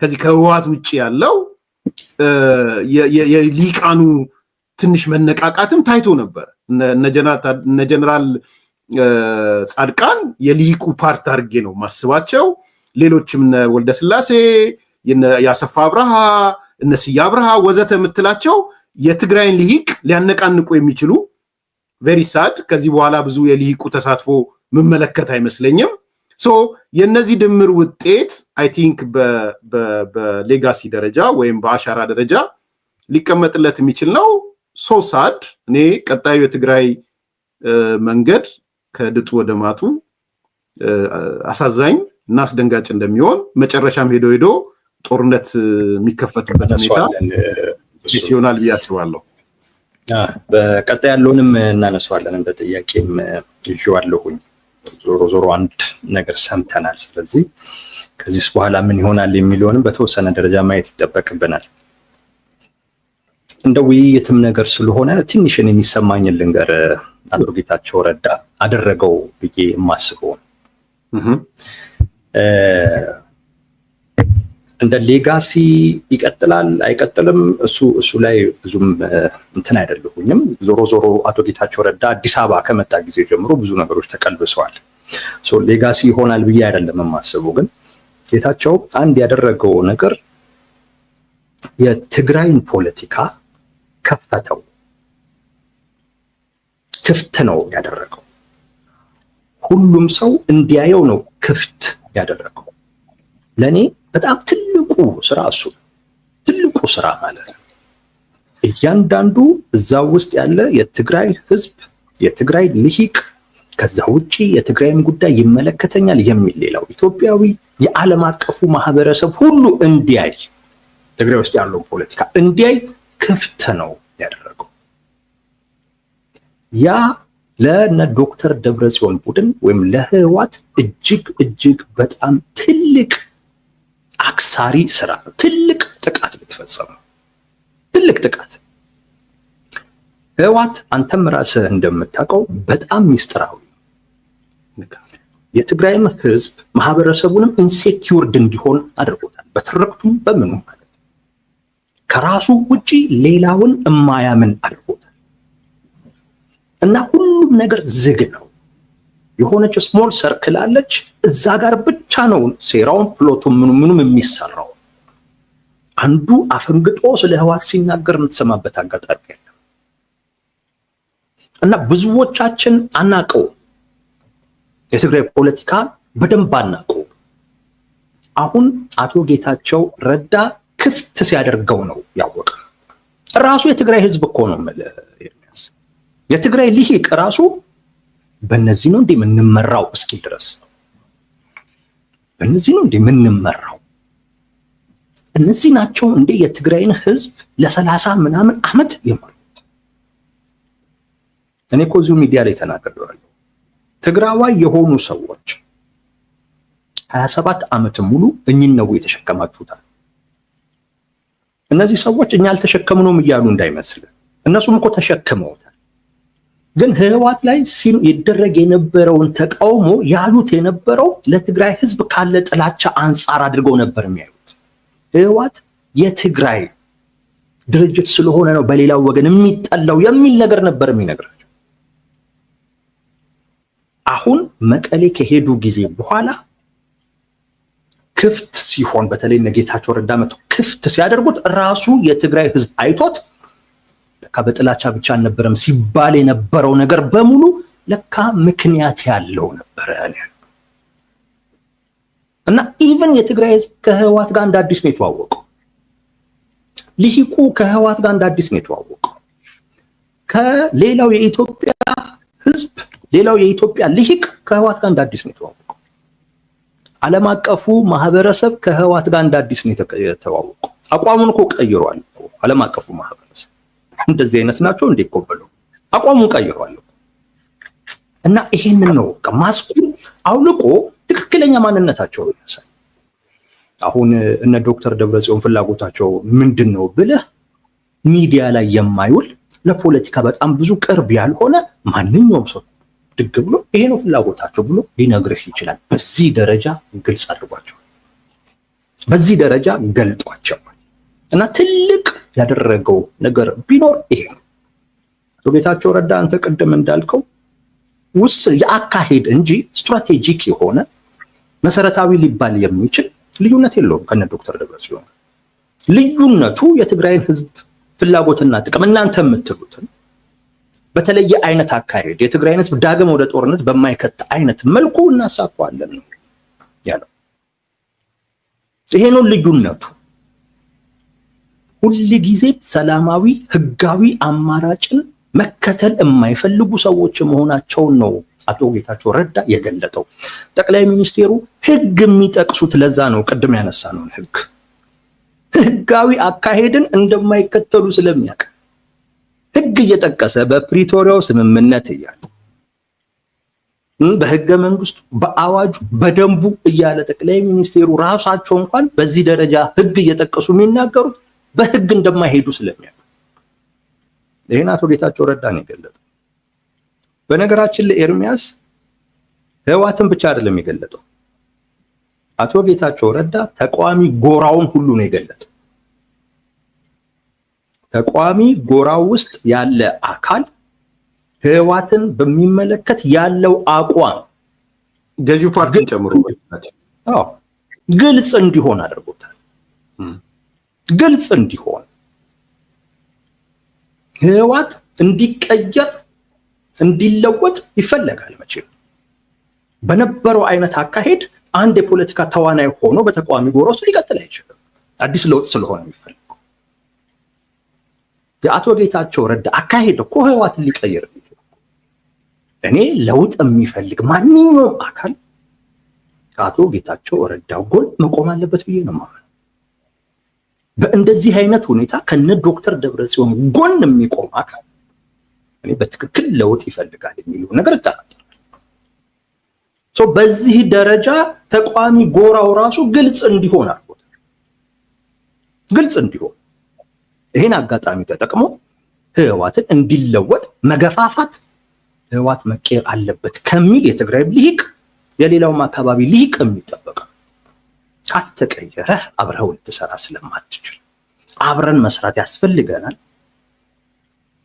ከዚህ ከህወሓት ውጪ ያለው የሊቃኑ ትንሽ መነቃቃትም ታይቶ ነበር። እነ ጀነራል ጻድቃን የሊቁ ፓርት አድርጌ ነው ማስባቸው። ሌሎችም እነ ወልደስላሴ፣ ያሰፋ አብርሃ፣ እነ ስዬ አብርሃ ወዘተ የምትላቸው የትግራይን ልሂቅ ሊያነቃንቁ የሚችሉ ቬሪ ሳድ ከዚህ በኋላ ብዙ የልሂቁ ተሳትፎ መመለከት አይመስለኝም። የነዚህ ድምር ውጤት አይ ቲንክ በሌጋሲ ደረጃ ወይም በአሻራ ደረጃ ሊቀመጥለት የሚችል ነው። ሳድ እኔ ቀጣዩ የትግራይ መንገድ ከድጡ ወደ ማጡ አሳዛኝ እና አስደንጋጭ እንደሚሆን መጨረሻም ሄዶ ጦርነት የሚከፈትበት ሁኔታ ይሆናል ብዬ አስባለሁ። በቀጣይ ያለውንም እናነሳዋለን። እንደ ጥያቄም ይዤዋለሁኝ። ዞሮ አንድ ነገር ሰምተናል። ስለዚህ ከዚህ በኋላ ምን ይሆናል የሚለውንም በተወሰነ ደረጃ ማየት ይጠበቅብናል። እንደ ውይይትም ነገር ስለሆነ ትንሽን የሚሰማኝን ልንገር። አቶ ጌታቸው ረዳ አደረገው ብዬ የማስበው እንደ ሌጋሲ ይቀጥላል አይቀጥልም፣ እሱ ላይ ብዙም እንትን አይደለሁኝም። ዞሮ አቶ ጌታቸው ረዳ አዲስ አበባ ከመጣ ጊዜ ጀምሮ ብዙ ነገሮች ተቀልብሰዋል። ሌጋሲ ይሆናል ብዬ አይደለም የማስበው። ግን ጌታቸው አንድ ያደረገው ነገር የትግራይን ፖለቲካ ከፈተው። ክፍት ነው ያደረገው። ሁሉም ሰው እንዲያየው ነው ክፍት ያደረገው። ለኔ በጣም ትልቁ ስራ እሱ ትልቁ ስራ ማለት ነው። እያንዳንዱ እዛ ውስጥ ያለ የትግራይ ህዝብ፣ የትግራይ ልሂቅ፣ ከዛ ውጪ የትግራይን ጉዳይ ይመለከተኛል የሚል ሌላው ኢትዮጵያዊ፣ የዓለም አቀፉ ማህበረሰብ ሁሉ እንዲያይ፣ ትግራይ ውስጥ ያለው ፖለቲካ እንዲያይ ክፍት ነው ያደረገው። ያ ለነ ዶክተር ደብረጽዮን ቡድን ወይም ለህወሓት እጅግ በጣም ትልቅ አክሳሪ ስራ፣ ትልቅ ጥቃት የተፈጸመው ትልቅ ጥቃት። ህወሓት አንተም ራስህ እንደምታውቀው በጣም ሚስጥራዊ፣ የትግራይም ህዝብ ማህበረሰቡንም ኢንሴኪውርድ እንዲሆን አድርጎታል። በትርክቱም በምኑ ማለት ከራሱ ውጪ ሌላውን እማያምን አድርጎታል። እና ሁሉም ነገር ዝግ ነው። የሆነች ስሞል ሰርክል አለች፣ እዛ ጋር ብቻ ነው ሴራውን ፕሎቱም ምኑም የሚሰራው። አንዱ አፈንግጦ ስለ ህወሓት ሲናገር የምትሰማበት አጋጣሚ የለም። እና ብዙዎቻችን አናቀው፣ የትግራይ ፖለቲካ በደንብ አናቀው። አሁን አቶ ጌታቸው ረዳ ክፍት ሲያደርገው ነው ያወቀ። ራሱ የትግራይ ህዝብ እኮ ነው ኤርሚያስ፣ የትግራይ ልሂቅ ራሱ በእነዚህ ነው እንዴ የምንመራው እስኪል ድረስ በእነዚህ ነው እንዴ የምንመራው? እነዚህ ናቸው እንዴ የትግራይን ህዝብ ለ30 ምናምን ዓመት የመሩት? እኔ እኮ እዚሁ ሚዲያ ላይ ተናግሬዋለሁ። ትግራዋይ የሆኑ ሰዎች 27 ዓመት ሙሉ እኚህን ነው የተሸከማችሁታል። እነዚህ ሰዎች እኛ አልተሸከምነውም እያሉ እንዳይመስል፣ እነሱም እኮ ተሸክመውታል። ግን ህወሓት ላይ ይደረግ የነበረውን ተቃውሞ ያሉት የነበረው ለትግራይ ህዝብ ካለ ጥላቻ አንጻር አድርገው ነበር የሚያዩት። ህወሓት የትግራይ ድርጅት ስለሆነ ነው በሌላው ወገን የሚጠላው የሚል ነገር ነበር የሚነግራቸው። አሁን መቀሌ ከሄዱ ጊዜ በኋላ ክፍት ሲሆን፣ በተለይ ጌታቸው ረዳ መጥቶ ክፍት ሲያደርጉት ራሱ የትግራይ ህዝብ አይቶት ለካ በጥላቻ ብቻ አልነበረም ሲባል የነበረው ነገር በሙሉ ለካ ምክንያት ያለው ነበር ያለ። እና ኢቭን የትግራይ ህዝብ ከህወሓት ጋር እንደ አዲስ ነው የተዋወቀው። ልሂቁ ከህወሓት ጋር እንደ አዲስ ነው የተዋወቀው። ከሌላው የኢትዮጵያ ህዝብ፣ ሌላው የኢትዮጵያ ልሂቅ ከህወሓት ጋር እንደ አዲስ ነው የተዋወቀው። ዓለም አቀፉ ማህበረሰብ ከህወሓት ጋር እንደ አዲስ ነው የተዋወቀው። አቋሙን እኮ ቀይሯል። ዓለም አቀፉ ማህበረሰብ እንደዚህ አይነት ናቸው እንዴ እኮ ብሎ አቋሙን ቀይሯል። እና ይሄንን ነው ማስኩን አውልቆ ትክክለኛ ማንነታቸው ያሳይ። አሁን እነ ዶክተር ደብረጽዮን ፍላጎታቸው ምንድነው ብለህ ሚዲያ ላይ የማይውል ለፖለቲካ በጣም ብዙ ቅርብ ያልሆነ ማንኛውም ሰው ድግ ብሎ ይሄ ነው ፍላጎታቸው ብሎ ሊነግርህ ይችላል። በዚህ ደረጃ ግልጽ አድርጓቸው። በዚህ ደረጃ ገልጧቸዋል። እና ትልቅ ያደረገው ነገር ቢኖር ይሄ ነው። ጌታቸው ረዳ አንተ ቅድም እንዳልከው የአካሄድ እንጂ ስትራቴጂክ የሆነ መሰረታዊ ሊባል የሚችል ልዩነት የለውም ከነ ዶክተር ደብረጽዮን። ልዩነቱ የትግራይን ህዝብ ፍላጎትና ጥቅም እናንተ የምትሉትን በተለየ አይነት አካሄድ የትግራይን ህዝብ ዳግም ወደ ጦርነት በማይከት አይነት መልኩ እናሳካዋለን ነው ያለው። ይሄ ነው ልዩነቱ። ሁል ጊዜ ሰላማዊ ህጋዊ አማራጭን መከተል የማይፈልጉ ሰዎች መሆናቸውን ነው አቶ ጌታቸው ረዳ የገለጠው። ጠቅላይ ሚኒስቴሩ ህግ የሚጠቅሱት ለዛ ነው። ቅድም ያነሳነው ህጋዊ አካሄድን እንደማይከተሉ ስለሚያውቅ ህግ እየጠቀሰ በፕሪቶሪያው ስምምነት እያለ በህገ መንግስቱ በአዋጁ በደንቡ እያለ ጠቅላይ ሚኒስቴሩ ራሳቸው እንኳን በዚህ ደረጃ ህግ እየጠቀሱ የሚናገሩት በህግ እንደማይሄዱ ስለሚያውቅ ይሄን አቶ ጌታቸው ረዳ ነው የገለጠው። በነገራችን ላይ ኤርሚያስ ህወሓትን ብቻ አይደለም የገለጠው። አቶ ጌታቸው ረዳ ተቋሚ ጎራውን ሁሉ ነው የገለጠው። ተቋሚ ጎራው ውስጥ ያለ አካል ህወሓትን በሚመለከት ያለው አቋም ገዢው ፓርቲን ጨምሮ ግልጽ እንዲሆን አድርጎታል። ግልጽ እንዲሆን ህወሓት እንዲቀየር እንዲለወጥ ይፈለጋል። መቼም በነበረው አይነት አካሄድ አንድ የፖለቲካ ተዋናይ ሆኖ በተቃዋሚ ጎራ ውስጥ ሊቀጥል አይችልም። አዲስ ለውጥ ስለሆነ የሚፈልገው የአቶ ጌታቸው ረዳ አካሄድ እኮ ህወሓትን ሊቀየር ነው። እኔ ለውጥ የሚፈልግ ማንኛውም አካል ከአቶ ጌታቸው ረዳ ጎን መቆም አለበት ብዬ ነው የማምነው። በእንደዚህ አይነት ሁኔታ ከነ ዶክተር ደብረጽዮን ጎን የሚቆም አካል እኔ በትክክል ለውጥ ይፈልጋል የሚለው ነገር እጠራጠራለሁ። በዚህ ደረጃ ተቋሚ ጎራው ራሱ ግልጽ እንዲሆን አድርጎታል። ግልጽ እንዲሆን ይሄን አጋጣሚ ተጠቅሞ ህወሓትን እንዲለወጥ መገፋፋት፣ ህወሓት መቀየር አለበት ከሚል የትግራይ ልሂቅ የሌላውም አካባቢ ልሂቅ የሚጠበቅ ካልተቀየረ አብረው ልትሰራ ስለማትችል አብረን መስራት ያስፈልገናል።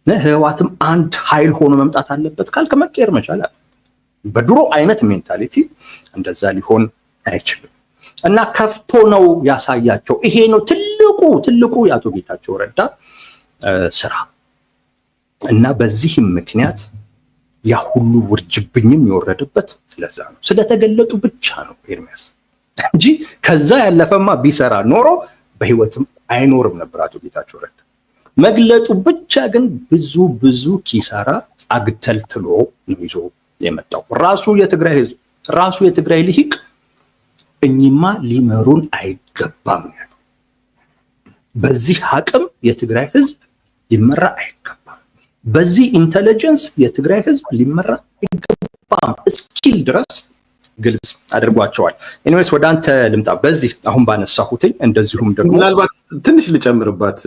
ህወሓትም አንድ ኃይል ሆኖ መምጣት አለበት ካልከ መቀየር መቻል አለ። በድሮ አይነት ሜንታሊቲ እንደዛ ሊሆን አይችልም እና ከፍቶ ነው ያሳያቸው። ይሄ ነው ትልቁ የአቶ ጌታቸው ረዳ ስራ እና በዚህም ምክንያት ያ ሁሉ ውርጅብኝም የወረደበት ስለዛ ነው። ስለተገለጡ ብቻ ነው ኤርሚያስ እንጂ ከዛ ያለፈማ ቢሰራ ኖሮ በህይወትም አይኖርም ነበር አቶ ጌታቸው ረዳ። መግለጡ ብቻ ግን ብዙ ኪሳራ አግተልትሎ ይዞ የመጣው ራሱ የትግራይ ህዝብ ራሱ የትግራይ ልሂቅ እኚማ ሊመሩን አይገባም ያለው። በዚህ አቅም የትግራይ ህዝብ ሊመራ አይገባም፣ በዚህ ኢንተለጀንስ የትግራይ ህዝብ ሊመራ አይገባም እስኪል ድረስ ግልጽ አድርጓቸዋል። ኤኒዌይስ ወደ አንተ ልምጣ። በዚህ አሁን ባነሳሁትኝ እንደዚሁም ደግሞ ምናልባት ትንሽ ልጨምርባት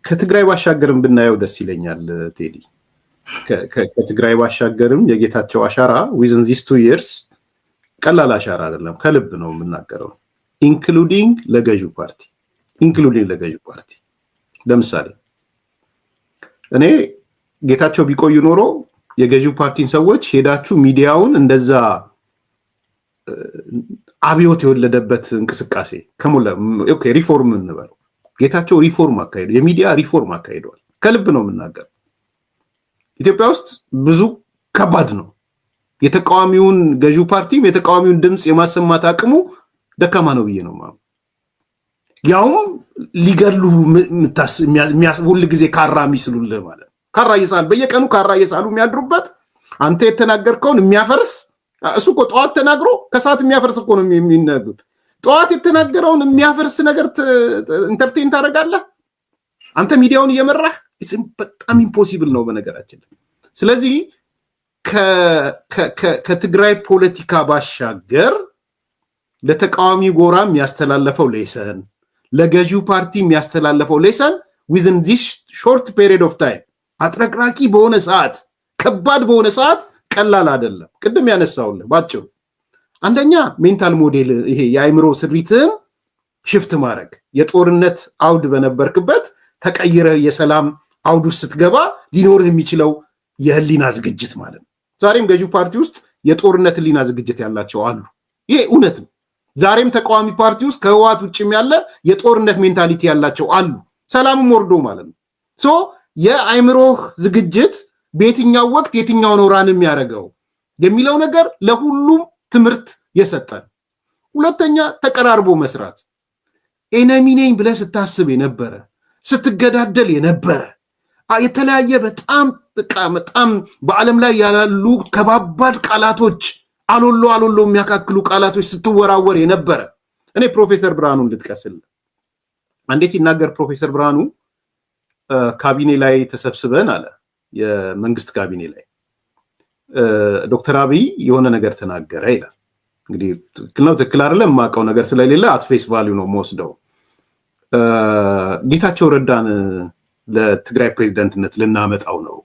ከትግራይ ባሻገርም ብናየው ደስ ይለኛል ቴዲ። ከትግራይ ባሻገርም የጌታቸው አሻራ ዊዝን ዚስ 2 years ቀላል አሻራ አይደለም፣ ከልብ ነው የምናገረው። ኢንክሉዲንግ ለገዢው ፓርቲ ለምሳሌ እኔ ጌታቸው ቢቆዩ ኖሮ የገዢው ፓርቲን ሰዎች ሄዳችሁ ሚዲያውን እንደዛ አብዮት የወለደበት እንቅስቃሴ ሪፎርም እንበለው፣ ጌታቸው ሪፎርም አካሄዱ፣ የሚዲያ ሪፎርም አካሄደዋል። ከልብ ነው የምናገረው። ኢትዮጵያ ውስጥ ብዙ ከባድ ነው። የተቃዋሚውን ገዢው ፓርቲም የተቃዋሚውን ድምፅ የማሰማት አቅሙ ደካማ ነው ብዬ ነው ማለት። ያውም ሊገሉ ሁል ጊዜ ካራ የሚስሉልህ ማለት ነው። ካራ እየሳሉ በየቀኑ ካራ እየሳሉ የሚያድሩበት አንተ የተናገርከውን የሚያፈርስ እሱ እኮ ጠዋት ተናግሮ ከሰዓት የሚያፈርስ እኮ ነው የሚነግሩት። ጠዋት የተናገረውን የሚያፈርስ ነገር ኢንተርቴን ታደርጋለህ አንተ ሚዲያውን እየመራህ። በጣም ኢምፖሲብል ነው በነገራችን። ስለዚህ ከትግራይ ፖለቲካ ባሻገር ለተቃዋሚ ጎራ የሚያስተላልፈው ሌሰን፣ ለገዢው ፓርቲ የሚያስተላልፈው ሌሰን within this short period of time አጥረቅራቂ በሆነ ሰዓት፣ ከባድ በሆነ ሰዓት ቀላል አይደለም። ቅድም ያነሳውልህ ባጭሩ አንደኛ ሜንታል ሞዴል ይሄ የአይምሮ ስሪትን ሽፍት ማድረግ የጦርነት አውድ በነበርክበት ተቀይረ የሰላም አውድ ውስጥ ስትገባ ሊኖርህ የሚችለው የህሊና ዝግጅት ማለት ነው። ዛሬም ገዢው ፓርቲ ውስጥ የጦርነት ህሊና ዝግጅት ያላቸው አሉ። ይሄ እውነት ነው። ዛሬም ተቃዋሚ ፓርቲ ውስጥ ከህወሓት ውጭም ያለ የጦርነት ሜንታሊቲ ያላቸው አሉ። ሰላምም ወርዶ ማለት ነው። ሶ የአይምሮህ ዝግጅት በየትኛው ወቅት የትኛው ነው ራን የሚያደርገው የሚለው ነገር ለሁሉም ትምህርት የሰጠን። ሁለተኛ ተቀራርቦ መስራት። ኤነሚ ነኝ ብለህ ስታስብ የነበረ ስትገዳደል የነበረ የተለያየ በጣም በዓለም ላይ ያሉ ከባባድ ቃላቶች አሎሎ የሚያካክሉ ቃላቶች ስትወራወር የነበረ እኔ ፕሮፌሰር ብርሃኑ እንድጥቀስል አንዴ ሲናገር ፕሮፌሰር ብርሃኑ ካቢኔ ላይ ተሰብስበን አለ የመንግስት ካቢኔ ላይ ዶክተር አብይ የሆነ ነገር ተናገረ ይላል። እንግዲህ ትክክል አይደለም የማውቀው ነገር ስለሌለ አትፌስ ቫልዩ ነው የምወስደው። ጌታቸው ረዳን ለትግራይ ፕሬዝዳንትነት ልናመጣው ነው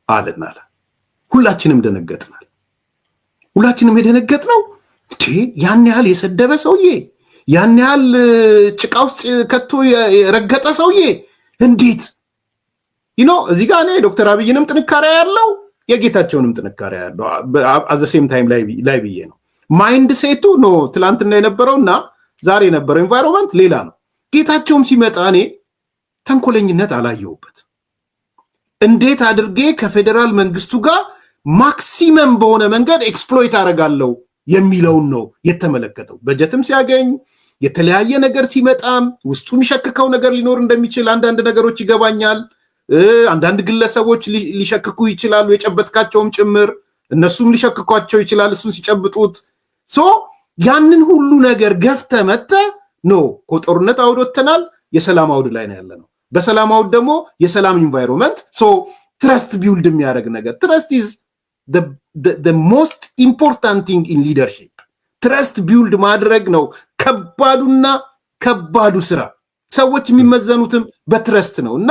አለናል። ሁላችንም ደነገጥናል። ሁላችንም የደነገጥነው ያን ያህል የሰደበ ሰውዬ ያን ያህል ጭቃ ውስጥ ከቶ የረገጠ ሰውዬ እንዴት እዚህ ጋር እኔ ዶክተር አብይንም ጥንካሬ ያለው የጌታቸውንም ጥንካሬ ያለው አዘሴም ታይም ላይ ብዬ ነው። ማይንድ ሴቱ ነው ትላንትና የነበረውና ዛሬ የነበረው ኤንቫይሮንመንት ሌላ ነው። ጌታቸውም ሲመጣ እኔ ተንኮለኝነት አላየሁበት። እንዴት አድርጌ ከፌደራል መንግስቱ ጋር ማክሲመም በሆነ መንገድ ኤክስፕሎይት አደርጋለሁ የሚለውን ነው የተመለከተው። በጀትም ሲያገኝ የተለያየ ነገር ሲመጣም ውስጡ የሚሸክከው ነገር ሊኖር እንደሚችል አንዳንድ ነገሮች ይገባኛል። አንዳንድ ግለሰቦች ሊሸክኩ ይችላሉ፣ የጨበጥካቸውም ጭምር እነሱም ሊሸክኳቸው ይችላል እሱን ሲጨብጡት። ያንን ሁሉ ነገር ገፍተ መተ ከጦርነት አውድ ወጥተናል። የሰላም አውድ ላይ ነው ያለነው። በሰላም አውድ ደግሞ የሰላም ኢንቫይሮንመንት ትረስት ቢውልድ የሚያደርግ ነገር ትረስት ኢዝ the most important thing in leadership ትረስት ቢውልድ ማድረግ ነው ከባዱና ከባዱ ስራ። ሰዎች የሚመዘኑትም በትረስት ነው እና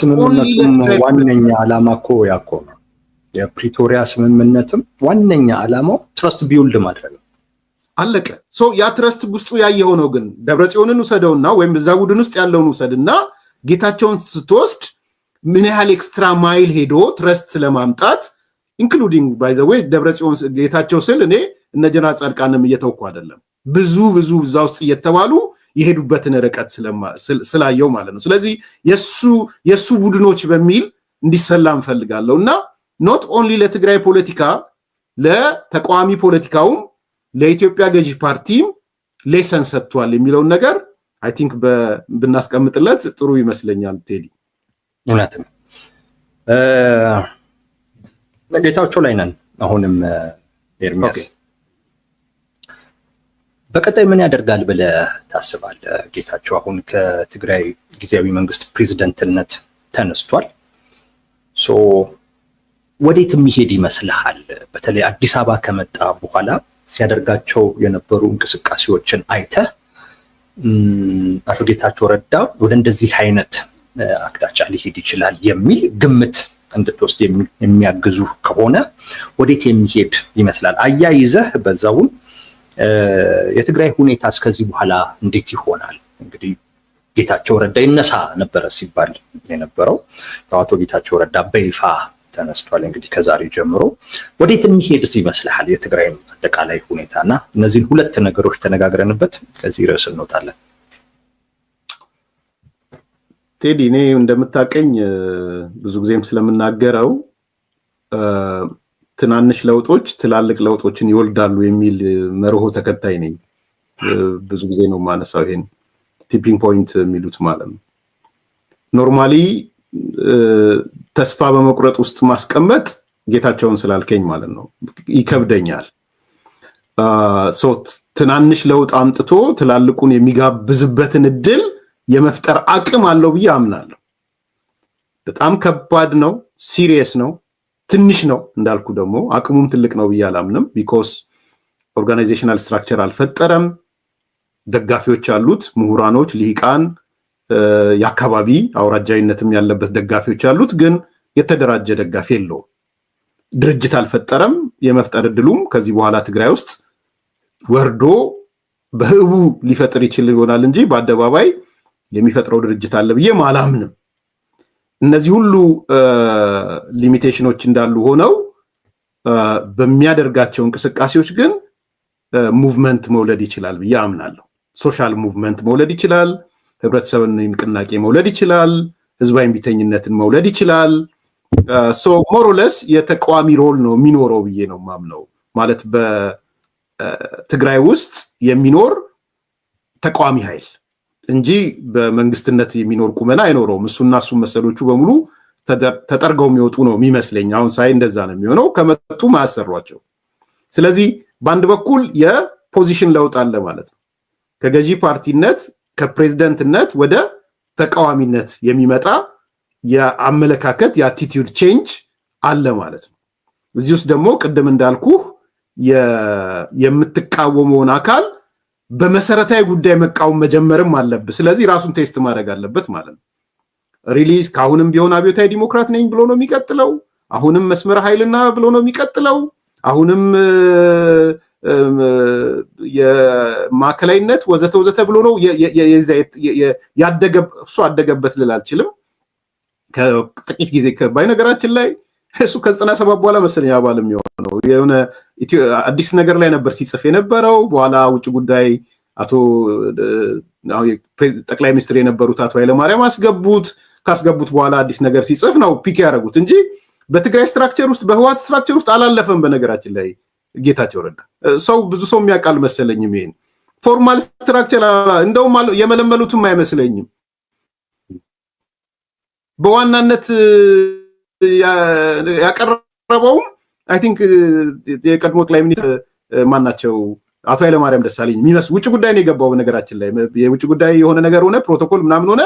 ስምምነቱም ዋነኛ ዓላማ እኮ ያኮ ነው። የፕሪቶሪያ ስምምነትም ዋነኛ ዓላማው ትረስት ቢውልድ ማድረግ ነው። አለቀ። ያ ትረስት ውስጡ ያየው ነው። ግን ደብረጽዮንን ውሰደውና ወይም እዛ ቡድን ውስጥ ያለውን ውሰድና ጌታቸውን ስትወስድ ምን ያህል ኤክስትራ ማይል ሄዶ ትረስት ለማምጣት ኢንክሉዲንግ ባይ ዘ ዌይ ደብረጽዮን ጌታቸው ስል እኔ እነ ጀነራል ጻድቃንም እየተውኩ አይደለም። ብዙ እዛ ውስጥ እየተባሉ የሄዱበትን ርቀት ስላየው ማለት ነው። ስለዚህ የሱ ቡድኖች በሚል እንዲሰላ እንፈልጋለሁ እና ኖት ኦንሊ ለትግራይ ፖለቲካ ለተቃዋሚ ፖለቲካውም ለኢትዮጵያ ገዢ ፓርቲም ሌሰን ሰጥቷል የሚለውን ነገር አይ ቲንክ ብናስቀምጥለት ጥሩ ይመስለኛል። ቴዲ እውነት ነው። ጌታቸው ላይ ነን አሁንም። ኤርሚያስ በቀጣይ ምን ያደርጋል ብለህ ታስባለህ? ጌታቸው አሁን ከትግራይ ጊዜያዊ መንግስት ፕሬዝዳንትነት ተነስቷል። ወዴት የሚሄድ ይመስልሃል? በተለይ አዲስ አበባ ከመጣ በኋላ ሲያደርጋቸው የነበሩ እንቅስቃሴዎችን አይተህ አቶ ጌታቸው ረዳ ወደ እንደዚህ አይነት አቅጣጫ ሊሄድ ይችላል የሚል ግምት እንድትወስድ የሚያግዙ ከሆነ ወዴት የሚሄድ ይመስላል? አያይዘህ በዛውን የትግራይ ሁኔታ እስከዚህ በኋላ እንዴት ይሆናል? እንግዲህ ጌታቸው ረዳ ይነሳ ነበረ ሲባል የነበረው አቶ ጌታቸው ረዳ በይፋ ተነስቷል። እንግዲህ ከዛሬ ጀምሮ ወዴት የሚሄድስ ይመስልሃል የትግራይ አጠቃላይ ሁኔታና እነዚህን ሁለት ነገሮች ተነጋግረንበት ከዚህ ርዕስ እንወጣለን። ቴዲ እኔ እንደምታቀኝ ብዙ ጊዜም ስለምናገረው ትናንሽ ለውጦች ትላልቅ ለውጦችን ይወልዳሉ የሚል መርሆ ተከታይ ነኝ። ብዙ ጊዜ ነው ማነሳው ይሄን ቲፒንግ ፖይንት የሚሉት ማለት ነው። ኖርማሊ ተስፋ በመቁረጥ ውስጥ ማስቀመጥ ጌታቸውን ስላልከኝ ማለት ነው ይከብደኛል። ትናንሽ ለውጥ አምጥቶ ትላልቁን የሚጋብዝበትን እድል የመፍጠር አቅም አለው ብዬ አምናለሁ። በጣም ከባድ ነው፣ ሲሪየስ ነው፣ ትንሽ ነው እንዳልኩ ደግሞ አቅሙም ትልቅ ነው ብዬ አላምንም። ቢኮዝ ኦርጋናይዜሽናል ስትራክቸር አልፈጠረም። ደጋፊዎች አሉት፣ ምሁራኖች፣ ልሂቃን፣ የአካባቢ አውራጃዊነትም ያለበት ደጋፊዎች አሉት። ግን የተደራጀ ደጋፊ የለውም። ድርጅት አልፈጠረም። የመፍጠር እድሉም ከዚህ በኋላ ትግራይ ውስጥ ወርዶ በህቡ ሊፈጥር ይችል ይሆናል እንጂ በአደባባይ የሚፈጥረው ድርጅት አለ ብዬ አላምንም። እነዚህ ሁሉ ሊሚቴሽኖች እንዳሉ ሆነው በሚያደርጋቸው እንቅስቃሴዎች ግን ሙቭመንት መውለድ ይችላል ብዬ አምናለሁ። ሶሻል ሙቭመንት መውለድ ይችላል፣ ህብረተሰብን ንቅናቄ መውለድ ይችላል፣ ህዝባዊ እምቢተኝነትን መውለድ ይችላል። ሶ ሞሮለስ የተቃዋሚ ሮል ነው የሚኖረው ብዬ ነው ማምነው። ማለት በትግራይ ውስጥ የሚኖር ተቃዋሚ ኃይል እንጂ በመንግስትነት የሚኖር ቁመና አይኖረውም። እሱና እሱ መሰሎቹ በሙሉ ተጠርገው የሚወጡ ነው የሚመስለኝ። አሁን ሳይ እንደዛ ነው የሚሆነው፣ ከመጡ ማያሰሯቸው። ስለዚህ በአንድ በኩል የፖዚሽን ለውጥ አለ ማለት ነው። ከገዢ ፓርቲነት ከፕሬዝደንትነት ወደ ተቃዋሚነት የሚመጣ የአመለካከት የአቲቲዩድ ቼንጅ አለ ማለት ነው። እዚህ ውስጥ ደግሞ ቅድም እንዳልኩህ የምትቃወመውን አካል በመሰረታዊ ጉዳይ መቃወም መጀመርም አለበት። ስለዚህ ራሱን ቴስት ማድረግ አለበት ማለት ነው። ሪሊዝ ከአሁንም ቢሆን አብዮታዊ ዲሞክራት ነኝ ብሎ ነው የሚቀጥለው? አሁንም መስመረ ኃይልና ብሎ ነው የሚቀጥለው? አሁንም የማዕከላዊነት ወዘተ ወዘተ ብሎ ነው እሱ አደገበት ልል አልችልም። ከጥቂት ጊዜ ባይነገራችን ላይ እሱ ከ97 በኋላ መሰለኝ አባል የሚሆነው የሆነ አዲስ ነገር ላይ ነበር ሲጽፍ የነበረው። በኋላ ውጭ ጉዳይ ጠቅላይ ሚኒስትር የነበሩት አቶ ኃይለማርያም ካስገቡት በኋላ አዲስ ነገር ሲጽፍ ነው ፒክ ያደረጉት እንጂ በትግራይ ስትራክቸር ውስጥ በህወሓት ስትራክቸር ውስጥ አላለፈም። በነገራችን ላይ ጌታቸው ረዳ ብዙ ሰው የሚያውቃል መሰለኝም ይሄን ፎርማል ስትራክቸር እንደውም የመለመሉትም አይመስለኝም። በዋናነት ያቀረበውም አይ ቲንክ የቀድሞ ጠቅላይ ሚኒስትር ማናቸው አቶ ኃይለማርያም ደሳለኝ የሚመስል ውጭ ጉዳይ ነው የገባው። በነገራችን ላይ የውጭ ጉዳይ የሆነ ነገር ሆነ ፕሮቶኮል ምናምን ሆነ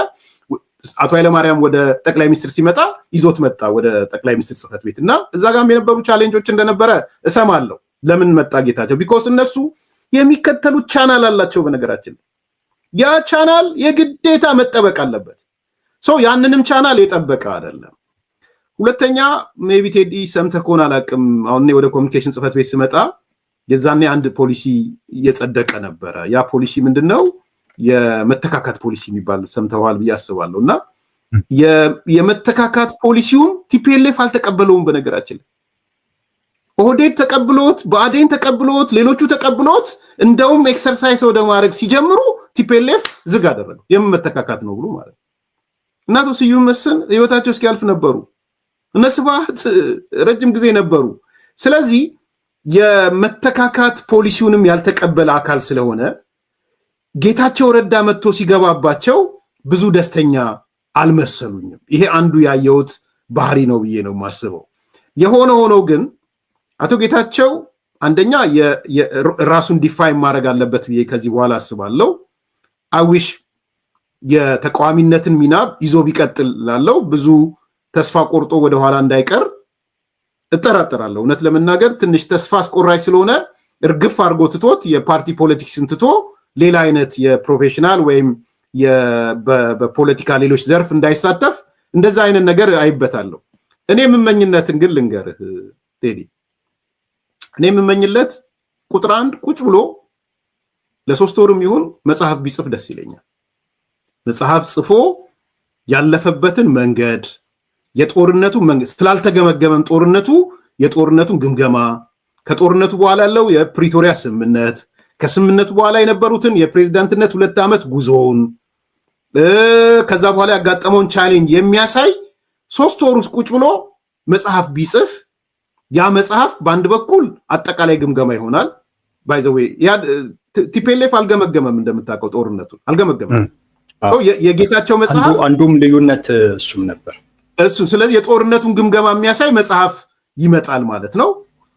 አቶ ኃይለማርያም ወደ ጠቅላይ ሚኒስትር ሲመጣ ይዞት መጣ ወደ ጠቅላይ ሚኒስትር ጽህፈት ቤት እና እዛ ጋርም የነበሩ ቻሌንጆች እንደነበረ እሰማለሁ። ለምን መጣ ጌታቸው? ቢኮዝ እነሱ የሚከተሉት ቻናል አላቸው። በነገራችን ያ ቻናል የግዴታ መጠበቅ አለበት። ሰው ያንንም ቻናል የጠበቀ አይደለም። ሁለተኛ ሜቢ ቴዲ ሰምተህ ከሆነ አላውቅም፣ አሁን ወደ ኮሚኒኬሽን ጽህፈት ቤት ስመጣ የዛኔ አንድ ፖሊሲ እየጸደቀ ነበረ። ያ ፖሊሲ ምንድነው? የመተካካት ፖሊሲ የሚባል ሰምተዋል ብዬ አስባለሁ። እና የመተካካት ፖሊሲውን ቲፒኤልኤፍ አልተቀበለውም። በነገራችን ላይ ኦህዴድ ተቀብሎት፣ ብአዴን ተቀብሎት፣ ሌሎቹ ተቀብሎት እንደውም ኤክሰርሳይዝ ወደ ማድረግ ሲጀምሩ ቲፒኤልኤፍ ዝግ አደረገው። የመተካካት ነው ብሎ ማለት ነው። እና አቶ ስዩም መስፍን ህይወታቸው እስኪያልፍ ነበሩ። እነ ስብሐት ረጅም ጊዜ ነበሩ። ስለዚህ የመተካካት ፖሊሲውንም ያልተቀበለ አካል ስለሆነ ጌታቸው ረዳ መጥቶ ሲገባባቸው ብዙ ደስተኛ አልመሰሉኝም። ይሄ አንዱ ያየሁት ባህሪ ነው ብዬ ነው የማስበው። የሆነ ሆኖ ግን አቶ ጌታቸው አንደኛ ራሱን ዲፋይን ማድረግ አለበት ብዬ ከዚህ በኋላ አስባለሁ። አዊሽ የተቃዋሚነትን ሚና ይዞ ቢቀጥል ላለው ብዙ ተስፋ ቆርጦ ወደኋላ እንዳይቀር እጠራጠራለሁ። እውነት ለመናገር ትንሽ ተስፋ አስቆራጭ ስለሆነ እርግፍ አድርጎ ትቶት የፓርቲ ፖለቲክስን ትቶ ሌላ አይነት የፕሮፌሽናል ወይም በፖለቲካ ሌሎች ዘርፍ እንዳይሳተፍ እንደዛ አይነት ነገር አይበታለሁ። እኔ የምመኝነትን ግን ልንገርህ ቴዲ፣ እኔ የምመኝለት ቁጥር 1 ቁጭ ብሎ ለ3 ወርም ይሁን መጽሐፍ ቢጽፍ ደስ ይለኛል። መጽሐፍ ጽፎ ያለፈበትን መንገድ የጦርነቱ መንግስት ስላልተገመገመም ጦርነቱ የጦርነቱን ግምገማ ከጦርነቱ በኋላ ያለው የፕሪቶሪያ ስምምነት ከስምምነቱ በኋላ የነበሩትን የፕሬዝዳንትነት 2 ዓመት ጉዞውን ከዛ በኋላ ያጋጠመውን ቻሌንጅ የሚያሳይ 3 ወር ውስጥ ቁጭ ብሎ መጽሐፍ ቢጽፍ ያ መጽሐፍ በአንድ በኩል አጠቃላይ ግምገማ ይሆናል። ባይ ዘ ዌይ ቲፒኤልኤፍ አልገመገመም፣ እንደምታውቀው ጦርነቱን አልገመገመም። የጌታቸው መጽሐፍ አንዱም ልዩነት እሱም ነበር እሱ። ስለዚህ የጦርነቱን ግምገማ የሚያሳይ መጽሐፍ ይመጣል ማለት ነው።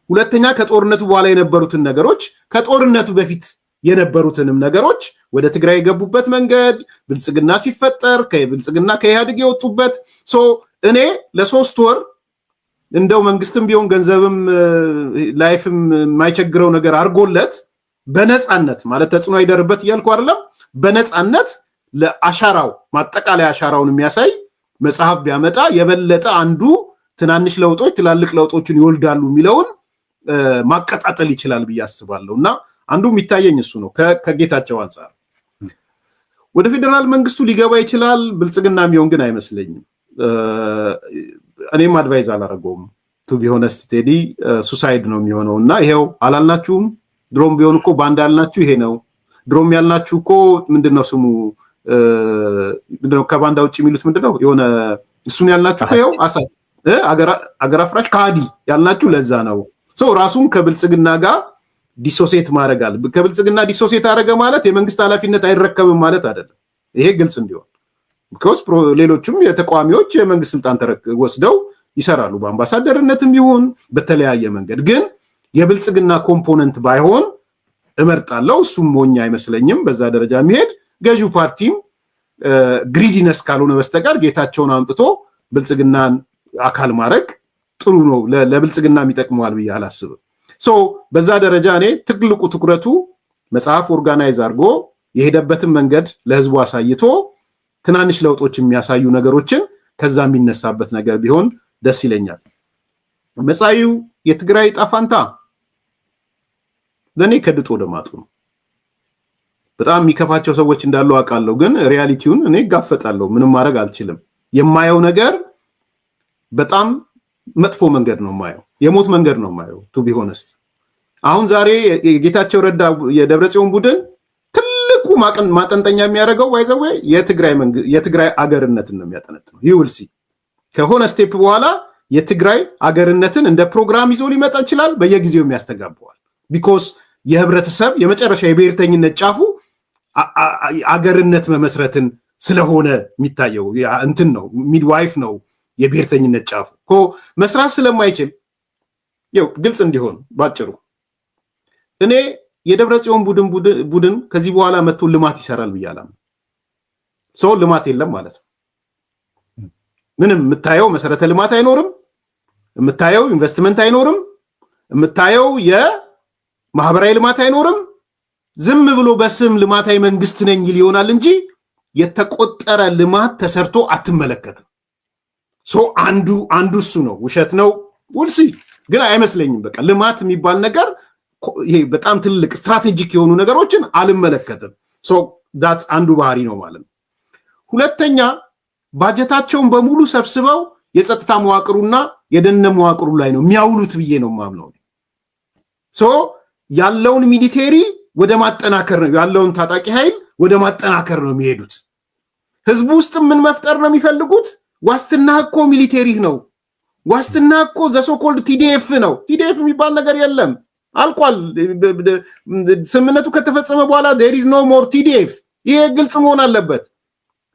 ሁለተኛ ከጦርነቱ በኋላ የነበሩትን ነገሮች ከጦርነቱ በፊት የነበሩትንም ነገሮች ወደ ትግራይ የገቡበት መንገድ፣ ብልጽግና ሲፈጠር ከብልጽግና ከኢህአዴግ የወጡበት እኔ ለ3 ወር እንደው መንግስትም ቢሆን ገንዘብም ላይፍም የማይቸግረው ነገር አድርጎለት በነፃነት ማለት ተጽዕኖ አይደርበት እያልኩ አይደለም፣ በነፃነት ለአሻራው ማጠቃለያ አሻራውን የሚያሳይ መጽሐፍ ቢያመጣ የበለጠ አንዱ ትናንሽ ለውጦች ትላልቅ ለውጦችን ይወልዳሉ የሚለውን ማቀጣጠል ይችላል ብዬ አስባለሁና አንዱ የሚታየኝ እሱ ነው ከጌታቸው አንፃር። ወደ ፌደራል መንግስቱ ሊገባ ይችላል ብልጽግና የሚሆን ግን አይመስለኝም። እኔም አድቫይዝ አላረገውም ቱ ቢ ሆነስት ቴዲ ሱሳይድ ነው የሚሆነውና ይሄው አላልናችሁም? ድሮም ቢሆን እኮ ባንድ ያልናችሁ ይሄ ነው። ድሮም ያልናችሁ እኮ ምንድነው ስሙ ምንድነው ከባንዳ ውጭ የሚሉት ምንድነው የሆነ እሱን ያልናችሁ እኮ ይሄው አገር አፍራሽ ካዲ ያልናችሁ ለዛ ነው። ራሱን ከብልጽግና ጋር ዲሶሴት ማድረጋል። ከብልጽግና ዲሶሴት አደረገ ማለት የመንግስት ኃላፊነት አይረከብም ማለት አይደለም። ይሄ ግልጽ እንዲሆን because ሌሎችም የተቋሚዎች የመንግስት ስልጣን ወስደው ይሰራሉ በአምባሳደርነትም ይሁን በተለያየ መንገድ። ግን የብልጽግና ኮምፖነንት ባይሆን እመርጣለሁ። እሱም ሞኛ አይመስለኝም በዛ ደረጃ የሚሄድ ገዢው ፓርቲም ግሪዲነስ ካልሆነ በስተቀር ጌታቸውን አምጥቶ ብልጽግናን አካል ማድረግ ጥሩ ነው ለብልጽግና የሚጠቅመዋል ብዬ አላስብም። በዛ ደረጃ እኔ ትልቁ ትኩረቱ መጽሐፍ ኦርጋናይዝ አድርጎ የሄደበትን መንገድ ለህዝቡ አሳይቶ ትናንሽ ለውጦች የሚያሳዩ ነገሮችን ከዛ የሚነሳበት ነገር ቢሆን ደስ ይለኛል። መጻኢው የትግራይ ጣፋንታ ለኔ ከድጦ ደማጡ ነው። በጣም የሚከፋቸው ሰዎች እንዳሉ አውቃለሁ፣ ግን ሪያሊቲውን እኔ ጋፈጣለሁ። ምንም ማድረግ አልችልም። የማየው ነገር በጣም መጥፎ መንገድ ነው የማየው፣ የሞት መንገድ ነው የማየው ቱ ቢ ሆነስት። አሁን ዛሬ የጌታቸው ረዳ የደብረጽዮን ቡድን ትልቁ ማጠንጠኛ የሚያደርገው ባይዘው የትግራይ አገርነትን ነው የሚያጠነጥነው። ይውልሲ ከሆነ ስቴፕ በኋላ የትግራይ አገርነትን እንደ ፕሮግራም ይዞ ሊመጣ ይችላል። በየጊዜው የሚያስተጋባዋል። ቢኮዝ የህብረተሰብ የመጨረሻ የብሔርተኝነት ጫፉ አገርነት መመስረትን ስለሆነ የሚታየው እንትን ነው፣ ሚድዋይፍ ነው የብሔርተኝነት ጫፉ እኮ መስራት ስለማይችል ያው ግልጽ እንዲሆን ባጭሩ እኔ የደብረጽዮን ቡድን ከዚህ በኋላ መጥቶ ልማት ይሰራል ብያለሁ። ልማት የለም ማለት ነው። ምንም የምታየው መሰረተ ልማት አይኖርም፣ የምታየው ኢንቨስትመንት አይኖርም፣ የምታየው የማህበራዊ ልማት አይኖርም። ዝም ብሎ በስም ልማታዊ መንግስት ነኝ ይሆናል እንጂ የተቆጠረ ልማት ተሰርቶ አትመለከትም። አንዱ እሱ ነው። ውሸት ነው ውልሲ ግን አይመስለኝም። በቃ ልማት የሚባል ነገር ይሄ በጣም ትልቅ ስትራቴጂክ የሆኑ ነገሮችን አልመለከትም። ዳትስ አንዱ ባህሪ ነው ማለት ነው። ሁለተኛ ባጀታቸውን በሙሉ ሰብስበው የጸጥታ መዋቅሩና የደህንነት መዋቅሩ ላይ ነው የሚያውሉት ብዬ ነው ማምነው። ያለውን ሚሊቴሪ ወደ ማጠናከር ነው፣ ያለውን ታጣቂ ኃይል ወደ ማጠናከር ነው የሚሄዱት። ህዝቡ ውስጥ ምን መፍጠር ነው የሚፈልጉት? ዋስትና እኮ ሚሊቴሪ ነው። ዋስትና እኮ ዘሶኮልድ ቲዲኤፍ ነው። ቲዲኤፍ የሚባል ነገር የለም፣ አልቋል። ስምምነቱ ከተፈጸመ በኋላ there is no more ቲዲኤፍ። ይሄ ግልጽ መሆን አለበት።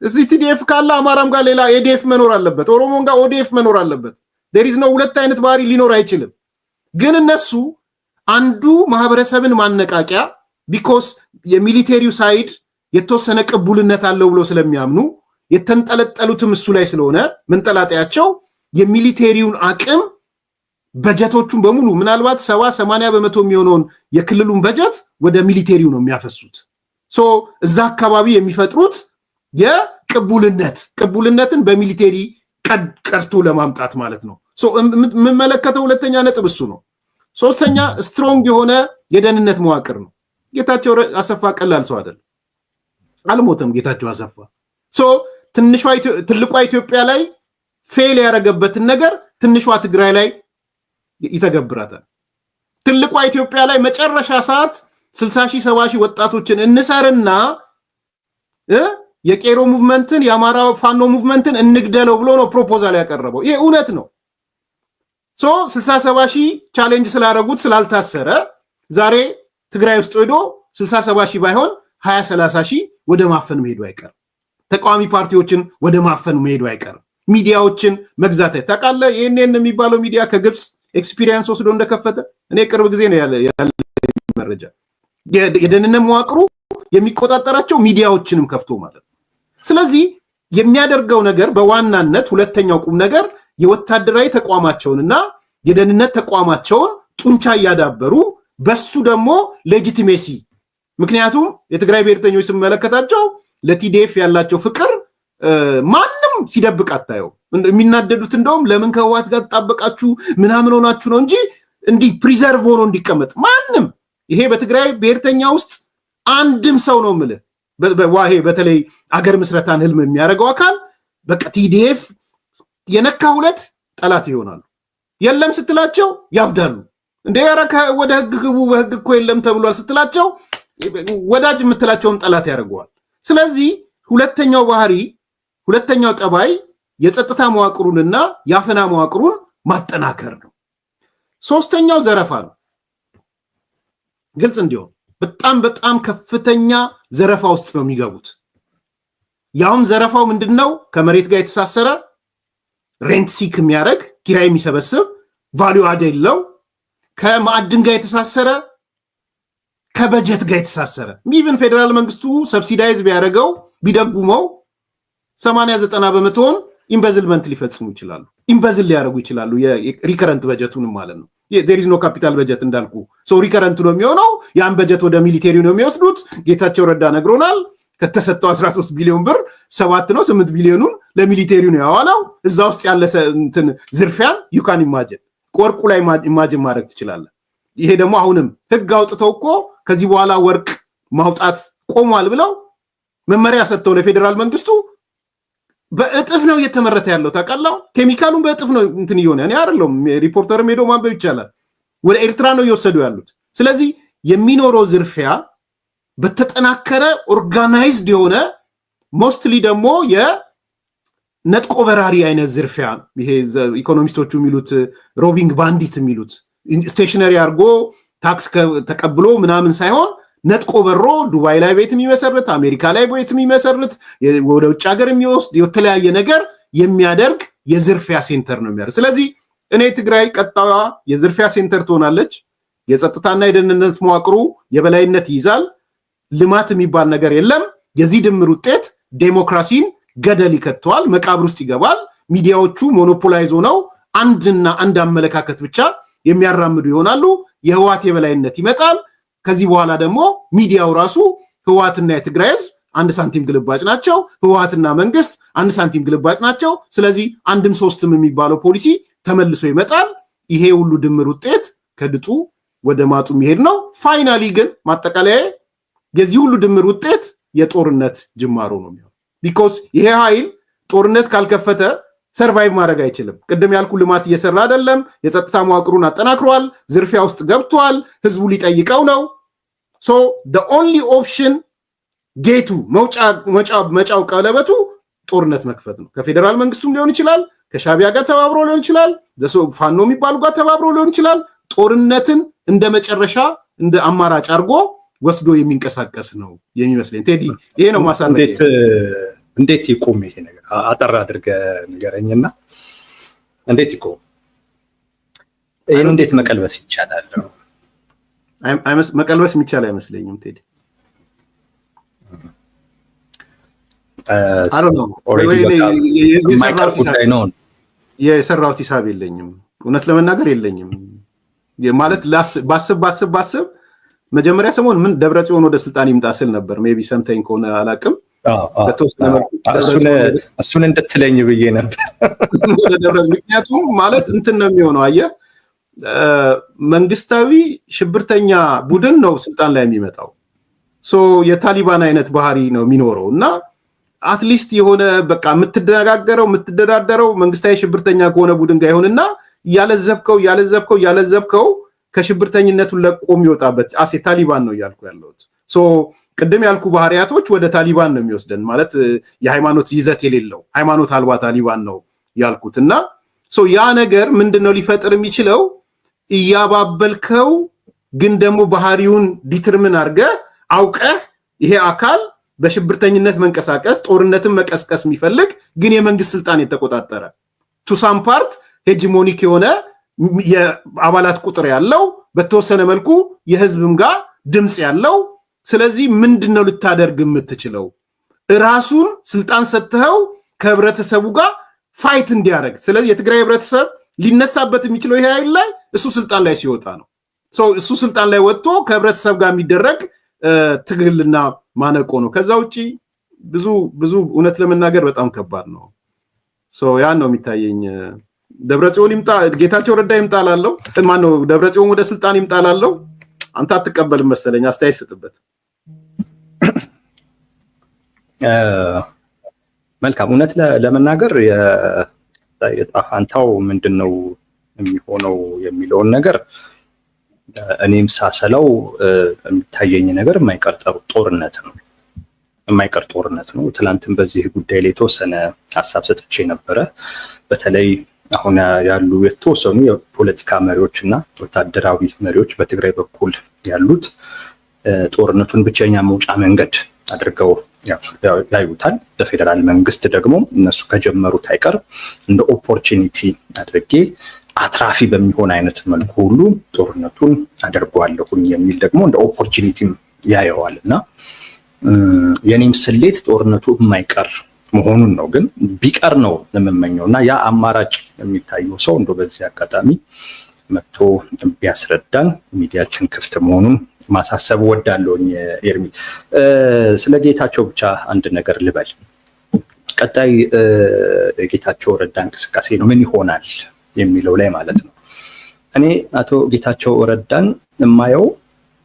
እዚህ ቲዲኤፍ ካለ አማራም ጋር ሌላ ኤዲኤፍ መኖር አለበት፣ ኦሮሞም ጋር ኦዲኤፍ መኖር አለበት። there is no ሁለት አይነት ባህሪ ሊኖር አይችልም። ግን እነሱ አንዱ ማህበረሰብን ማነቃቂያ ቢኮዝ የሚሊቴሪው ሳይድ የተወሰነ ቅቡልነት አለው ብሎ ስለሚያምኑ የተንጠለጠሉትም እሱ ላይ ስለሆነ መንጠላጠያቸው የሚሊቴሪውን አቅም በጀቶቹን በሙሉ ምናልባት 70-80% የሚሆነውን የክልሉን በጀት ወደ ሚሊቴሪው ነው የሚያፈሱት። እዛ አካባቢ የሚፈጥሩት የቅቡልነትን በሚሊቴሪ ቀርቶ ለማምጣት ማለት ነው። የምመለከተው ሁለተኛ ነጥብ እሱ ነው። ሶስተኛ ስትሮንግ የሆነ የደህንነት መዋቅር ነው። ጌታቸው አሰፋ ቀላል ሰው አይደለም፣ አልሞተም ጌታቸው አሰፋ። ትልቋ ኢትዮጵያ ላይ ፌል ያደረገበትን ነገር ትንሿ ትግራይ ላይ ይተገብራታል። ትልቋ ኢትዮጵያ ላይ መጨረሻ ሰዓት 60,000-70,000 ወጣቶችን እንሰርና የቄሮ ሙቭመንትን የአማራ ፋኖ ሙቭመንትን እንግደለው ብሎ ነው ፕሮፖዛል ያቀረበው። ይሄ እውነት ነው። 60,000-70,000 ቻሌንጅ ስላደረጉት ስላልታሰረ ዛሬ ትግራይ ውስጥ ሄዶ 60,000-70,000 ባይሆን 20,000-30,000 ወደ ማፈን መሄዱ አይቀርም። ተቃዋሚ ፓርቲዎችን ወደ ማፈን መሄዱ አይቀርም። ሚዲያዎችን መግዛት ታውቃለህ። ይሄንን የሚባለው ሚዲያ ከግብጽ ኤክስፒሪየንስ ወስዶ እንደከፈተ እኔ ቅርብ ጊዜ ነው ያለ መረጃ። የደህንነት መዋቅሩ የሚቆጣጠራቸው ሚዲያዎችንም ከፍቶ ማለት ነው። ስለዚህ የሚያደርገው ነገር በዋናነት ሁለተኛው ቁም ነገር የወታደራዊ ተቋማቸውንና የደህንነት ተቋማቸውን ጡንቻ እያዳበሩ በሱ ደግሞ ሌጂቲሜሲ። ምክንያቱም የትግራይ ብሔርተኞች ስመለከታቸው ለቲዲኤፍ ያላቸው ፍቅር ማንም አንዱም ሲደብቅ አታየው። የሚናደዱት እንደውም ለምን ከህወሓት ጋር ተጣበቃችሁ ምናምን ሆናችሁ ነው እንጂ እንዲህ ፕሪዘርቭ ሆኖ እንዲቀመጥ ማንም ይሄ በትግራይ ብሔርተኛ ውስጥ አንድም ሰው ነው የምልህ ዋሄ በተለይ አገር ምስረታን ህልም የሚያደርገው አካል በቃ ቲዲኤፍ የነካ ሁለት ጠላት ይሆናሉ። የለም ስትላቸው ያብዳሉ። እንደ ያረከ ወደ ህግ ግቡ በህግ እኮ የለም ተብሏል ስትላቸው ወዳጅ የምትላቸውን ጠላት ያደርገዋል። ስለዚህ ሁለተኛው ጠባይ የጸጥታ መዋቅሩንና የአፈና መዋቅሩን ማጠናከር ነው። ሶስተኛው ዘረፋ ነው። ግልጽ እንዲሆን በጣም ከፍተኛ ዘረፋ ውስጥ ነው የሚገቡት። ያውም ዘረፋው ምንድነው? ከመሬት ጋር የተሳሰረ ሬንት ሲክ የሚያደርግ ኪራይ የሚሰበስብ ቫልዩ አድ የለው፣ ከማዕድን ጋር የተሳሰረ ከበጀት ጋር የተሳሰረ ኢቭን ፌደራል መንግስቱ ሰብሲዳይዝ ቢያደርገው ቢደጉመው 80-90% ኢምበዝልመንት ሊፈጽሙ ይችላሉ። ኢምበዝል ሊያደርጉ ይችላሉ። የሪከረንት በጀቱንም ማለት ነው። there is no capital በጀት እንዳልኩ ሰው ሪከረንት ነው የሚሆነው። ያን በጀት ወደ ሚሊቴሪ ነው የሚወስዱት። ጌታቸው ረዳ ነግሮናል። ከተሰጠው 13 ቢሊዮን ብር 8 ቢሊዮኑን ለሚሊቴሪ ነው ያዋለው። እዛ ውስጥ ያለ እንትን ዝርፊያን you can imagine ቆርቁ ላይ ኢማጂን ማድረግ ትችላለህ። ይሄ ደግሞ አሁንም ህግ አውጥተው እኮ ከዚህ በኋላ ወርቅ ማውጣት ቆሟል ብለው መመሪያ ሰጥተው ለፌደራል መንግስቱ በእጥፍ ነው እየተመረተ ያለው። ታውቃለህ ኬሚካሉን በእጥፍ ነው እንትን ይሆነ እኔ አይደለም ሪፖርተርም ሄዶ ማንበብ ይቻላል። ወደ ኤርትራ ነው እየወሰዱ ያሉት። ስለዚህ የሚኖረው ዝርፊያ በተጠናከረ ኦርጋናይዝድ የሆነ ሞስትሊ ደግሞ የነጥቆ በራሪ አይነት ዝርፊያ ይሄ ኢኮኖሚስቶቹ የሚሉት ሮቢንግ ባንዲት የሚሉት ስቴሽነሪ አርጎ ታክስ ተቀብሎ ምናምን ሳይሆን ነጥቆ በሮ ዱባይ ላይ ቤት የሚመሰርት አሜሪካ ላይ ቤት የሚመሰርት ወደ ውጭ ሀገር የሚወስድ የተለያየ ነገር የሚያደርግ የዝርፊያ ሴንተር ነው የሚያደርግ። ስለዚህ እኔ ትግራይ ቀጣዋ የዝርፊያ ሴንተር ትሆናለች። የጸጥታና የደህንነት መዋቅሩ የበላይነት ይይዛል። ልማት የሚባል ነገር የለም። የዚህ ድምር ውጤት ዴሞክራሲን ገደል ይከተዋል፣ መቃብር ውስጥ ይገባል። ሚዲያዎቹ ሞኖፖላይዝ ሆነው አንድ አመለካከት ብቻ የሚያራምዱ ይሆናሉ። የህወሓት የበላይነት ይመጣል። ከዚህ በኋላ ደግሞ ሚዲያው ራሱ ህወሓትና የትግራይ ህዝብ አንድ ሳንቲም ግልባጭ ናቸው። ህወሓትና መንግስት አንድ ሳንቲም ግልባጭ ናቸው። ስለዚህ አንድም ሶስትም የሚባለው ፖሊሲ ተመልሶ ይመጣል። ይሄ ሁሉ ድምር ውጤት ከድጡ ወደ ማጡ የሚሄድ ነው። ፋይናሊ ግን ማጠቃለያ የዚህ ሁሉ ድምር ውጤት የጦርነት ጅማሮ ነው የሚሆነው። ቢኮዝ ይሄ ኃይል ጦርነት ካልከፈተ ሰርቫይቭ ማድረግ አይችልም። ቅድም ያልኩ ልማት እየሰራ አይደለም። የጸጥታ መዋቅሩን አጠናክሯል። ዝርፊያ ውስጥ ገብቷል። ህዝቡ ሊጠይቀው ነው። ሶ the only option ጌቱ መጫው ቀለበቱ ጦርነት መክፈት ነው። ከፌደራል መንግስቱም ሊሆን ይችላል፣ ከሻቢያ ጋር ተባብሮ ሊሆን ይችላል፣ ፋኖ የሚባሉ ጋር ተባብሮ ሊሆን ይችላል። ጦርነትን እንደ መጨረሻ እንደ አማራጭ አድርጎ ወስዶ የሚንቀሳቀስ ነው የሚመስለኝ። ቴዲ ይሄ ነው ማሳለፍ። እንዴት ይቆም ይሄ ነገር? አጠር አድርገህ ንገረኝና እንዴት ይቆም? ይሄን እንዴት መቀልበስ ይቻላል? መቀልበስ የሚቻል አይመስለኝም ቴዲ። የሰራሁት ሂሳብ የለኝም፣ እውነት ለመናገር የለኝም። ማለት ባስብ መጀመሪያ ሰሞን ምን ደብረጽዮን ወደ ስልጣን ይምጣ ስል ነበር። ሜቢ ሰምተኝ ከሆነ አላቅም። እሱን እንድትለኝ ብዬ ነበር። ምክንያቱም ማለት እንትን ነው የሚሆነው። አየህ መንግስታዊ ሽብርተኛ ቡድን ነው ስልጣን ላይ የሚመጣው። ሶ የታሊባን አይነት ባህሪ ነው የሚኖረው እና አትሊስት የሆነ በቃ የምትደነጋገረው የምትደዳደረው መንግስታዊ ሽብርተኛ ከሆነ ቡድን ጋር ይሆንና ያለዘብከው ከሽብርተኝነቱን ለቆ የሚወጣበት አሴ ታሊባን ነው እያልኩ ያለሁት። ሶ ቅድም ያልኩ ባህሪያቶች ወደ ታሊባን ነው የሚወስደን። ማለት የሃይማኖት ይዘት የሌለው ሃይማኖት አልባ ታሊባን ነው ያልኩት እና ሶ ያ ነገር ምንድነው ሊፈጥር የሚችለው? እያባበልከው ግን ደግሞ ባህሪውን ዲተርሚን አድርገህ አውቀህ ይሄ አካል በሽብርተኝነት መንቀሳቀስ ጦርነትን መቀስቀስ የሚፈልግ ግን የመንግስት ስልጣን የተቆጣጠረ ቱ ሳም ፓርት ሄጂሞኒክ የሆነ የአባላት ቁጥር ያለው በተወሰነ መልኩ የህዝብም ጋር ድምጽ ያለው። ስለዚህ ምንድነው ልታደርግ የምትችለው? ራሱን ስልጣን ሰጥተው ከህብረተሰቡ ጋር ፋይት እንዲያደርግ። ስለዚህ የትግራይ ህብረተሰብ ሊነሳበት የሚችለው ይሄ ኃይል ላይ እሱ ስልጣን ላይ ሲወጣ ነው። እሱ ስልጣን ላይ ወጥቶ ከህብረተሰብ ጋር የሚደረግ ትግልና ማነቆ ነው። ከዛ ውጪ ብዙ እውነት ለመናገር በጣም ከባድ ነው። ያን ነው የሚታየኝ። ደብረጽዮን ይምጣ ጌታቸው ረዳ ይምጣ ላለው ማን ነው ደብረጽዮን ወደ ስልጣን ይምጣ ላለው አንተ አትቀበልም መሰለኝ። አስተያየት ስጥበት። መልካም። እውነት ለመናገር የጣፋንታው ምንድነው የሚሆነው የሚለውን ነገር እኔም ሳሰለው የሚታየኝ ነገር የማይቀር ጦርነት ነው። ትላንትም በዚህ ጉዳይ ላይ የተወሰነ ሀሳብ ሰጥቼ ነበረ። በተለይ አሁን ያሉ የተወሰኑ የፖለቲካ መሪዎች እና ወታደራዊ መሪዎች በትግራይ በኩል ያሉት ጦርነቱን ብቸኛ መውጫ መንገድ አድርገው ያዩታል። በፌደራል መንግስት ደግሞ እነሱ ከጀመሩት አይቀር እንደ ኦፖርቹኒቲ አድርጌ አትራፊ በሚሆን አይነት መልኩ ሁሉ ጦርነቱን አደርገዋለሁኝ የሚል ደግሞ እንደ ኦፖርቹኒቲም ያየዋል እና የኔም ስሌት ጦርነቱ የማይቀር መሆኑን ነው። ግን ቢቀር ነው የምመኘው እና ያ አማራጭ የሚታየው ሰው እንደው በዚህ አጋጣሚ መጥቶ ቢያስረዳን ሚዲያችን ክፍት መሆኑን ማሳሰብ ወዳለሁኝ። ኤርሚ ስለ ጌታቸው ብቻ አንድ ነገር ልበል። ቀጣይ ጌታቸው ረዳ እንቅስቃሴ ነው ምን ይሆናል የሚለው ላይ ማለት ነው። እኔ አቶ ጌታቸው ረዳን የማየው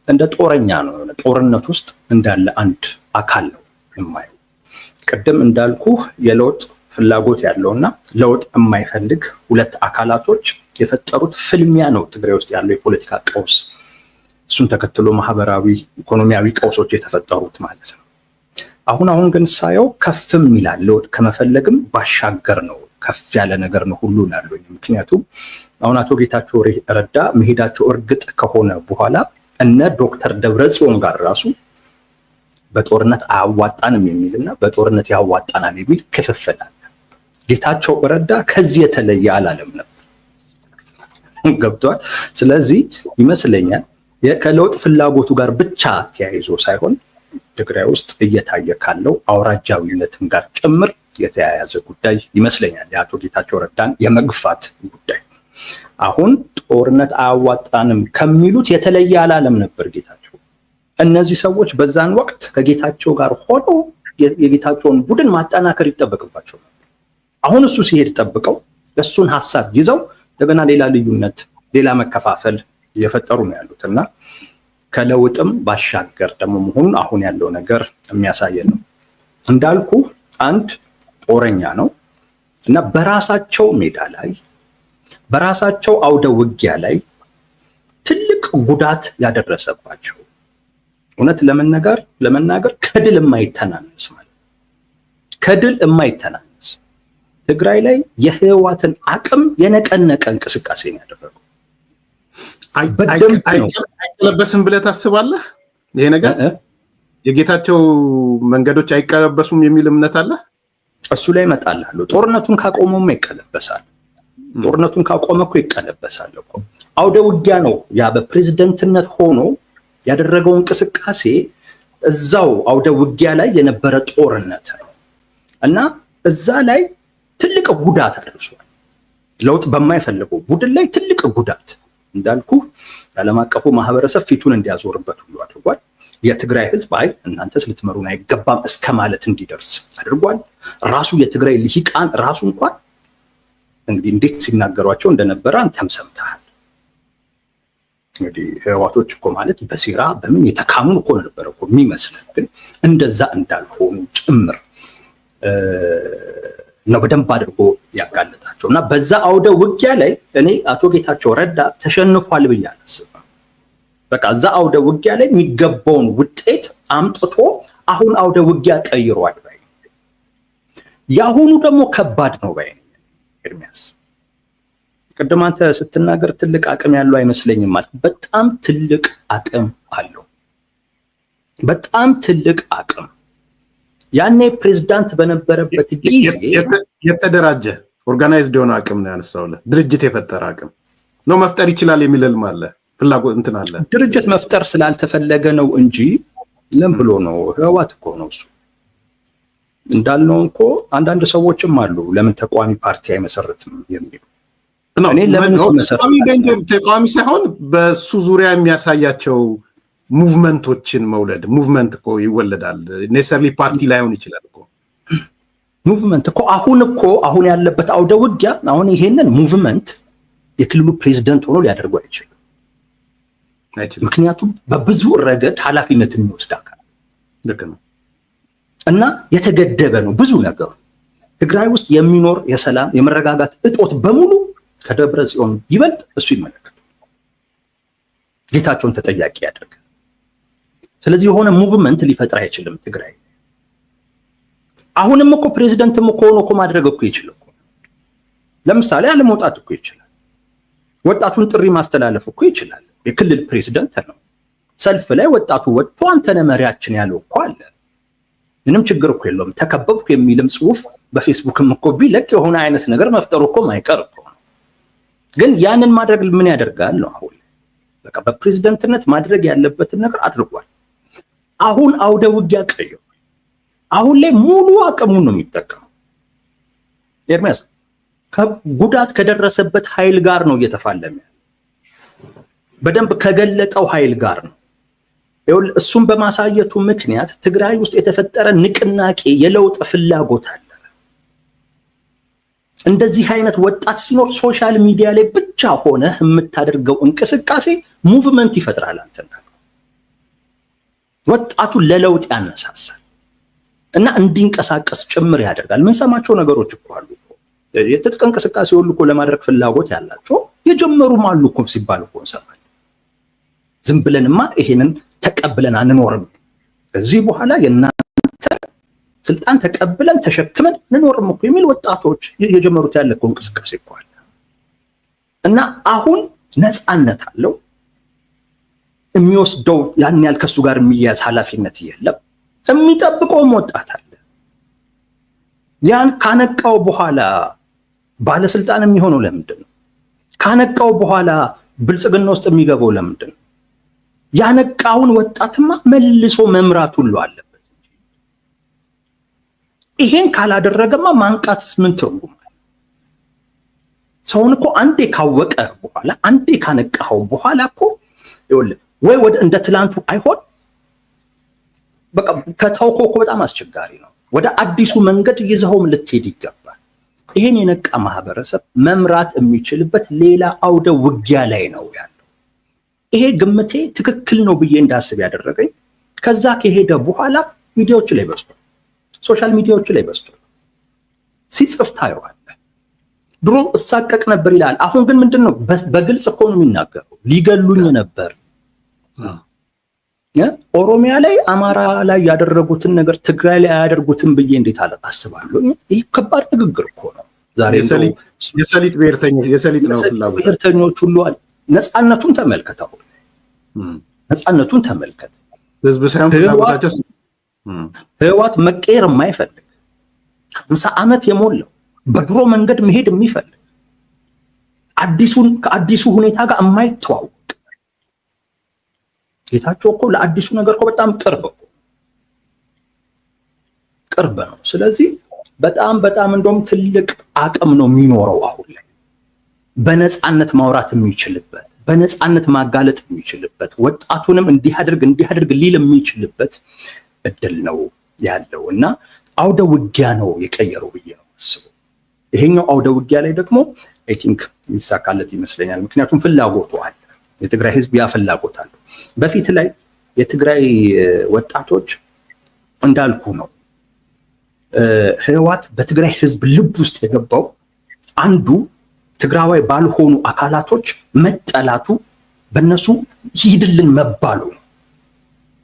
እንደ ጦረኛ ነው። ጦርነት ውስጥ እንዳለ አንድ አካል ነው የማየው። ቅድም እንዳልኩ የለውጥ ፍላጎት ያለውና ለውጥ የማይፈልግ ሁለት አካላቶች የፈጠሩት ፍልሚያ ነው ትግራይ ውስጥ ያለው የፖለቲካ ቀውስ። እሱን ተከትሎ ማህበራዊ ኢኮኖሚያዊ ቀውሶች የተፈጠሩት ማለት ነው። አሁን ግን ሳየው ከፍም ይላል። ለውጥ ከመፈለግም ባሻገር ነው፣ ከፍ ያለ ነገር ነው ሁሉ ላለኝ። ምክንያቱም አሁን አቶ ጌታቸው ረዳ መሄዳቸው እርግጥ ከሆነ በኋላ እነ ዶክተር ደብረጽዮን ጋር ራሱ በጦርነት አያዋጣንም የሚልና በጦርነት ያዋጣናል የሚል ክፍፍል አለ። ጌታቸው ረዳ ከዚህ የተለየ አላለም ነበር። ገብቷል። ስለዚህ ይመስለኛል ከለውጥ ፍላጎቱ ጋር ብቻ ተያይዞ ሳይሆን ትግራይ ውስጥ እየታየ ካለው አውራጃዊነትም ጋር ጭምር የተያያዘ ጉዳይ ይመስለኛል። የአቶ ጌታቸው ረዳን የመግፋት ጉዳይ አሁን ጦርነት አያዋጣንም ከሚሉት የተለየ አላለም ነበር ጌታቸው። እነዚህ ሰዎች በዛን ወቅት ከጌታቸው ጋር ሆነው የጌታቸውን ቡድን ማጠናከር ይጠበቅባቸው ነበር። አሁን እሱ ሲሄድ ጠብቀው እሱን ሀሳብ ይዘው እንደገና ሌላ ልዩነት፣ ሌላ መከፋፈል እየፈጠሩ ነው ያሉት እና ከለውጥም ባሻገር ደግሞ መሆኑን አሁን ያለው ነገር የሚያሳየን ነው። እንዳልኩ አንድ ጦረኛ ነው እና በራሳቸው ሜዳ ላይ በራሳቸው አውደ ውጊያ ላይ ትልቅ ጉዳት ያደረሰባቸው እውነት ለመናገር ከድል የማይተናነስ ማለት ከድል የማይተናነስ ትግራይ ላይ የህወሓትን አቅም የነቀነቀ እንቅስቃሴ ነው ያደረገው። አይቀለበስም ብለህ ታስባለህ? ይሄ ነገር የጌታቸው መንገዶች አይቀለበሱም የሚል እምነት አለ? እሱ ላይ እመጣልሃለሁ። ጦርነቱን ካቆመማ ይቀለበሳል። ጦርነቱን ካቆመ እኮ ይቀለበሳል እኮ። አውደ ውጊያ ነው ያ በፕሬዝደንትነት ሆኖ ያደረገው እንቅስቃሴ እዛው አውደ ውጊያ ላይ የነበረ ጦርነት ነው እና እዛ ላይ ትልቅ ጉዳት አድርሷል። ለውጥ በማይፈልገው ቡድን ላይ ትልቅ ጉዳት እንዳልኩ ዓለም አቀፉ ማህበረሰብ ፊቱን እንዲያዞርበት ሁሉ አድርጓል። የትግራይ ህዝብ አይ እናንተስ ልትመሩን አይገባም እስከ ማለት እንዲደርስ አድርጓል። ራሱ የትግራይ ልሂቃን ራሱ እንኳን እንግዲህ እንዴት ሲናገሯቸው እንደነበረ አንተም ሰምተሃል። እንግዲህ ህወሓቶች እኮ ማለት በሴራ በምን የተካሙ እኮ ነበር እኮ የሚመስለን፣ ግን እንደዛ እንዳልሆኑ ጭምር ነው በደንብ አድርጎ ያጋለጣቸው እና በዛ አውደ ውጊያ ላይ እኔ አቶ ጌታቸው ረዳ ተሸንፏል ብዬ አላስብም። በቃ እዛ አውደ ውጊያ ላይ የሚገባውን ውጤት አምጥቶ አሁን አውደ ውጊያ ቀይሯል ባይ። ያሁኑ ደግሞ ከባድ ነው ባይ። ኤርሚያስ ቅድም አንተ ስትናገር ትልቅ አቅም ያለው አይመስለኝም ማለት በጣም ትልቅ አቅም አለው። በጣም ትልቅ አቅም ያኔ ፕሬዝዳንት በነበረበት ጊዜ የተደራጀ ኦርጋናይዝድ የሆነ አቅም ነው ያነሳውልህ። ድርጅት የፈጠረ አቅም ነው መፍጠር ይችላል የሚል ህልም አለ፣ ፍላጎት እንትን አለ። ድርጅት መፍጠር ስላልተፈለገ ነው እንጂ ለም ብሎ ነው። ህወሓት እኮ ነው እሱ እንዳልነው እኮ አንዳንድ ሰዎችም አሉ ለምን ተቋሚ ፓርቲ አይመሰርትም የሚሉ ነው። እኔ ለምን ተቋሚ ሳይሆን በሱ ዙሪያ የሚያሳያቸው ሙቭመንቶችን መውለድ። ሙቭመንት እኮ ይወለዳል። ኔሰርሊ ፓርቲ ላይሆን ይችላል እኮ ሙቭመንት እኮ አሁን ያለበት አውደ ውጊያ አሁን ይሄንን ሙቭመንት የክልሉ ፕሬዝዳንት ሆኖ ሊያደርጉ አይችልም። ምክንያቱም በብዙ ረገድ ኃላፊነት የሚወስድ አካል ልክ ነው እና የተገደበ ነው ብዙ ነገሩ። ትግራይ ውስጥ የሚኖር የሰላም የመረጋጋት እጦት በሙሉ ከደብረ ጽዮን ይበልጥ እሱ ይመለከታል፣ ጌታቸውን ተጠያቂ ያደርጋል። ስለዚህ የሆነ ሙቭመንት ሊፈጥር አይችልም ትግራይ። አሁንም እኮ ፕሬዝዳንትም እኮ ሆኖ እኮ ማድረግ እኮ ይችላል እኮ። ለምሳሌ አለመውጣት እኮ ይችላል። ወጣቱን ጥሪ ማስተላለፍ እኮ ይችላል። የክልል ፕሬዝዳንት ነው። ሰልፍ ላይ ወጣቱ ወጥቶ አንተነ መሪያችን ያለው እኮ አለ። ምንም ችግር እኮ የለውም። ተከበብኩ የሚልም ጽሁፍ በፌስቡክም እኮ ቢለቅ የሆነ አይነት ነገር መፍጠሩ እኮ ማይቀር እኮ ነው። ግን ያንን ማድረግ ምን ያደርጋል ነው አሁን በቃ በፕሬዝዳንትነት ማድረግ ያለበትን ነገር አድርጓል። አሁን አውደ ውጊያ ቀየው። አሁን ላይ ሙሉ አቅሙን ነው የሚጠቀመው። ኤርሚያስ ጉዳት ከደረሰበት ኃይል ጋር ነው እየተፋለመ በደንብ ከገለጠው ኃይል ጋር ነው። እሱን በማሳየቱ ምክንያት ትግራይ ውስጥ የተፈጠረ ንቅናቄ የለውጥ ፍላጎት አለ። እንደዚህ አይነት ወጣት ሲኖር ሶሻል ሚዲያ ላይ ብቻ ሆነ የምታደርገው እንቅስቃሴ ሙቭመንት ይፈጥራል። አንተና ወጣቱን ለለውጥ ያነሳሳል እና እንዲንቀሳቀስ ጭምር ያደርጋል። ምን ሰማቸው ነገሮች እኮ አሉ። የትጥቅ እንቅስቃሴ ሁሉ እኮ ለማድረግ ፍላጎት ያላቸው የጀመሩም አሉ እኮ ሲባል እኮ እንሰማለን። ዝም ብለንማ ይሄንን ተቀብለን አንኖርም። ከዚህ በኋላ የእናንተ ስልጣን ተቀብለን ተሸክመን እንኖርም እኮ የሚል ወጣቶች የጀመሩት ያለ እኮ እንቅስቃሴ እኮ አለ እና አሁን ነፃነት አለው። የሚወስደው ያን ያህል ከሱ ጋር የሚያዝ ኃላፊነት የለም። የሚጠብቀውም ወጣት አለ። ያን ካነቃው በኋላ ባለስልጣን የሚሆነው ለምንድን ነው? ካነቃው በኋላ ብልጽግና ውስጥ የሚገባው ለምንድን ነው? ያነቃውን ወጣትማ መልሶ መምራት ሁሉ አለበት። ይሄን ካላደረገማ ማንቃትስ ምን ትርጉም አለ? ሰውን እኮ አንዴ ካወቀ በኋላ አንዴ ካነቃው በኋላ እኮ ይኸውልህ ወይ ወደ እንደ ትላንቱ አይሆን። በቃ ከተውኮ እኮ በጣም አስቸጋሪ ነው። ወደ አዲሱ መንገድ ይዘውም ልትሄድ ይገባል። ይሄን የነቃ ማህበረሰብ መምራት የሚችልበት ሌላ አውደ ውጊያ ላይ ነው ያለው። ይሄ ግምቴ ትክክል ነው ብዬ እንዳስብ ያደረገኝ ከዛ ከሄደ በኋላ ሚዲያዎች ላይ በዝቷል፣ ሶሻል ሚዲያዎች ላይ በዝቷል። ሲጽፍ ታየዋለህ። ድሮ እሳቀቅ ነበር ይላል። አሁን ግን ምንድነው በግልጽ እኮ ነው የሚናገረው። ሊገሉኝ ነበር። ኦሮሚያ ላይ አማራ ላይ ያደረጉትን ነገር ትግራይ ላይ አያደርጉትም ብዬ እንዴት አስባለሁ? ይህ ከባድ ንግግር እኮ ነው። ዛሬ የሰሊጥ ነው ፍላጎት ብሔርተኞች ሁሉ ነፃነቱን ተመልከተው፣ ነፃነቱን ተመልከት። ህዝብ ሳይሆን ፍላጎታቸው ህወሓት መቀየር የማይፈልግ 50 ዓመት የሞላው በድሮ መንገድ መሄድ የሚፈልግ ከአዲሱ ሁኔታ ጋር የማይተዋወቅ ጌታቸው እኮ ለአዲሱ ነገር እኮ በጣም ቅርብ ነው። ስለዚህ በጣም እንደውም ትልቅ አቅም ነው የሚኖረው አሁን ላይ በነፃነት ማውራት የሚችልበት፣ በነፃነት ማጋለጥ የሚችልበት፣ ወጣቱንም እንዲያደርግ ሊል የሚችልበት እድል ነው ያለው እና አውደ ውጊያ ነው የቀየረው ብዬ ነው የማስበው። ይሄኛው አውደ ውጊያ ላይ ደግሞ አይ ቲንክ የሚሳካለት ይመስለኛል። ምክንያቱም ፍላጎቱ አለ። የትግራይ ህዝብ ያ ፍላጎት አለ። በፊት ላይ የትግራይ ወጣቶች እንዳልኩ ነው ህወሓት በትግራይ ህዝብ ልብ ውስጥ የገባው አንዱ ትግራዋይ ባልሆኑ አካላቶች መጠላቱ፣ በእነሱ ሂድልን መባሉ ነው።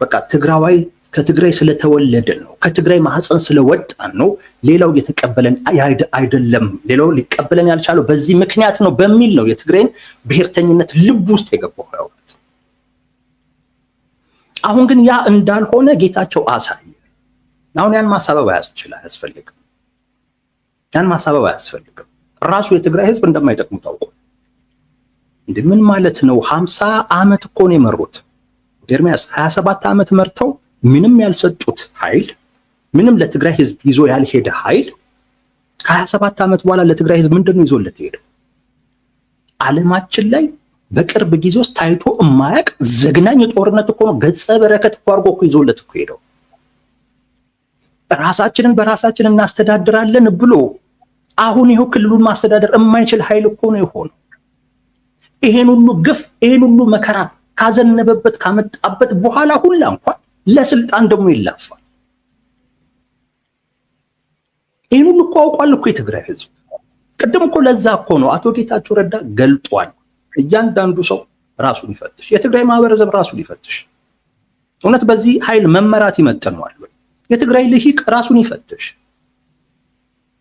በቃ ትግራዋይ ከትግራይ ስለተወለደ ነው፣ ከትግራይ ማህፀን ስለወጣን ነው፣ ሌላው የተቀበለን አይደለም፣ ሌላው ሊቀበለን ያልቻለው በዚህ ምክንያት ነው በሚል ነው የትግራይን ብሔርተኝነት ልብ ውስጥ የገባው ህወሓት። አሁን ግን ያ እንዳልሆነ ጌታቸው አሳየ። አሁን ያን ማሳበብ አያስፈልግም። ያን ማሳበብ አያስፈልግም። ራሱ የትግራይ ህዝብ እንደማይጠቅሙ ታውቋል። እንዴ ምን ማለት ነው? 50 ዓመት እኮ ነው የመሩት ኤርሚያስ። 27 ዓመት መርተው ምንም ያልሰጡት ኃይል፣ ምንም ለትግራይ ህዝብ ይዞ ያልሄደ ኃይል ከ27 ዓመት በኋላ ለትግራይ ህዝብ ምንድን ነው ይዞለት ሄደው? ዓለማችን ላይ በቅርብ ጊዜ ውስጥ ታይቶ የማያውቅ ዘግናኝ ጦርነት እኮ ነው። ገጸ በረከት እኮ አድርጎ እኮ ይዞለት እኮ ሄደው። ራሳችንን በራሳችን እናስተዳድራለን ብሎ አሁን ይሄው ክልሉን ማስተዳደር የማይችል ኃይል እኮ ነው የሆነው። ይሄን ሁሉ ግፍ ይሄን ሁሉ መከራ ካዘነበበት ካመጣበት በኋላ ሁላ እንኳን ለስልጣን ደግሞ ይላፋል። ይሄን ሁሉ እኮ አውቋል እኮ የትግራይ ህዝብ። ቅድም እኮ ለዛ እኮ ነው አቶ ጌታቸው ረዳ ገልጧል። እያንዳንዱ ሰው ራሱን ይፈትሽ፣ የትግራይ ማህበረሰብ ራሱን ይፈትሽ። እውነት በዚህ ኃይል መመራት ይመጥነዋል? የትግራይ ልሂቅ ራሱን ይፈትሽ።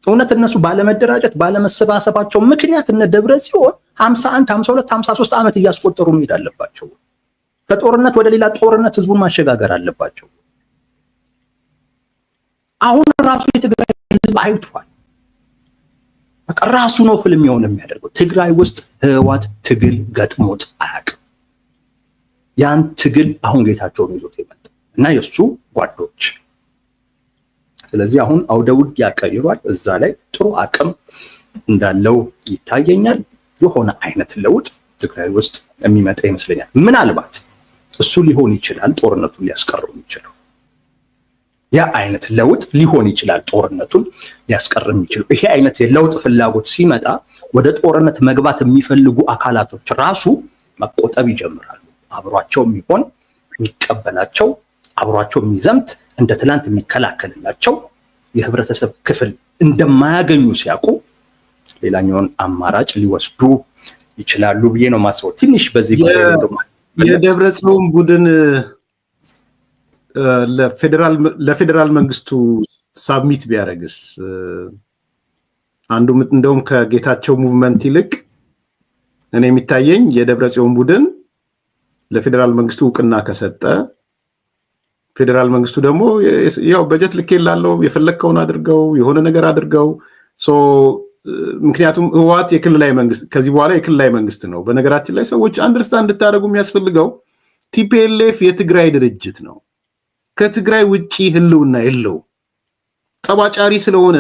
እውነት እነሱ ባለመደራጀት ባለመሰባሰባቸው ምክንያት እነ ደብረጽዮን 51 52 53 ዓመት እያስቆጠሩ መሄድ አለባቸው። ከጦርነት ወደ ሌላ ጦርነት ህዝቡን ማሸጋገር አለባቸው። አሁን ራሱ የትግራይ ህዝብ አይቷል። በቃ ራሱ ነው ፍልሚያውን የሚያደርገው። ትግራይ ውስጥ ህወሓት ትግል ገጥሞት አያውቅም። ያን ትግል አሁን ጌታቸውን ይዞት የመጣ እና የሱ ጓዶች። ስለዚህ አሁን አውደ ውጊያ ቀይሯል። እዛ ላይ ጥሩ አቅም እንዳለው ይታየኛል። የሆነ አይነት ለውጥ ትግራይ ውስጥ የሚመጣ ይመስለኛል። ምናልባት እሱ ሊሆን ይችላል ጦርነቱን ሊያስቀረው የሚችለው። ያ አይነት ለውጥ ሊሆን ይችላል ጦርነቱን ሊያስቀር የሚችለው። ይሄ አይነት የለውጥ ፍላጎት ሲመጣ ወደ ጦርነት መግባት የሚፈልጉ አካላቶች ራሱ መቆጠብ ይጀምራሉ። አብሯቸው የሚሆን የሚቀበላቸው፣ አብሯቸው የሚዘምት፣ እንደ ትላንት የሚከላከልላቸው የህብረተሰብ ክፍል እንደማያገኙ ሲያውቁ ሌላኛውን አማራጭ ሊወስዱ ይችላሉ ብዬ ነው ማስበው። ትንሽ በዚህ የደብረጽዮን ቡድን ለፌዴራል መንግስቱ ሳብሚት ቢያደርግስ? አንዱ እንደውም ከጌታቸው ሙቭመንት ይልቅ እኔ የሚታየኝ የደብረጽዮን ቡድን ለፌዴራል መንግስቱ እውቅና ከሰጠ ፌዴራል መንግስቱ ደግሞ ያው በጀት ልኬላለሁ የፈለከውን አድርገው የሆነ ነገር አድርገው ምክንያቱም ህወሓት የክልላዊ መንግስት ከዚህ በኋላ የክልላዊ መንግስት ነው። በነገራችን ላይ ሰዎች አንደርስታንድ እንድታደርጉ የሚያስፈልገው ቲፒኤልኤፍ የትግራይ ድርጅት ነው። ከትግራይ ውጪ ህልውና የለው። ጠባጫሪ ስለሆነ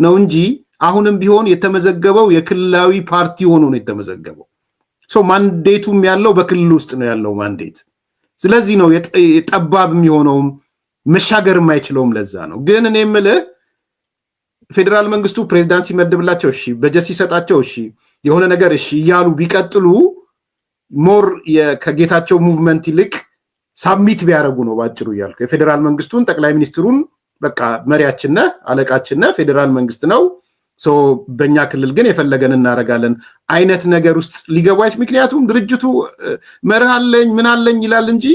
ነው እንጂ አሁንም ቢሆን የተመዘገበው የክልላዊ ፓርቲ ሆኖ ነው የተመዘገበው። ማንዴቱም ያለው በክልል ውስጥ ነው ያለው ማንዴት። ስለዚህ ነው የጠባብ የሚሆነውም መሻገር የማይችለውም። ለዛ ነው ግን እኔ የምልህ ፌዴራል መንግስቱ ፕሬዝዳንት ሲመድብላቸው እሺ፣ በጀት ሲሰጣቸው እሺ፣ የሆነ ነገር እሺ እያሉ ቢቀጥሉ ሞር ከጌታቸው ሙቭመንት ይልቅ ሳብሚት ቢያደርጉ ነው ባጭሩ እያልኩ። የፌዴራል መንግስቱን ጠቅላይ ሚኒስትሩን በቃ መሪያችን ነህ አለቃችን ነህ ፌዴራል መንግስት ነው በእኛ ክልል ግን የፈለገን እናደርጋለን አይነት ነገር ውስጥ ሊገባች። ምክንያቱም ድርጅቱ መርህ አለኝ ምን አለኝ ይላል እንጂ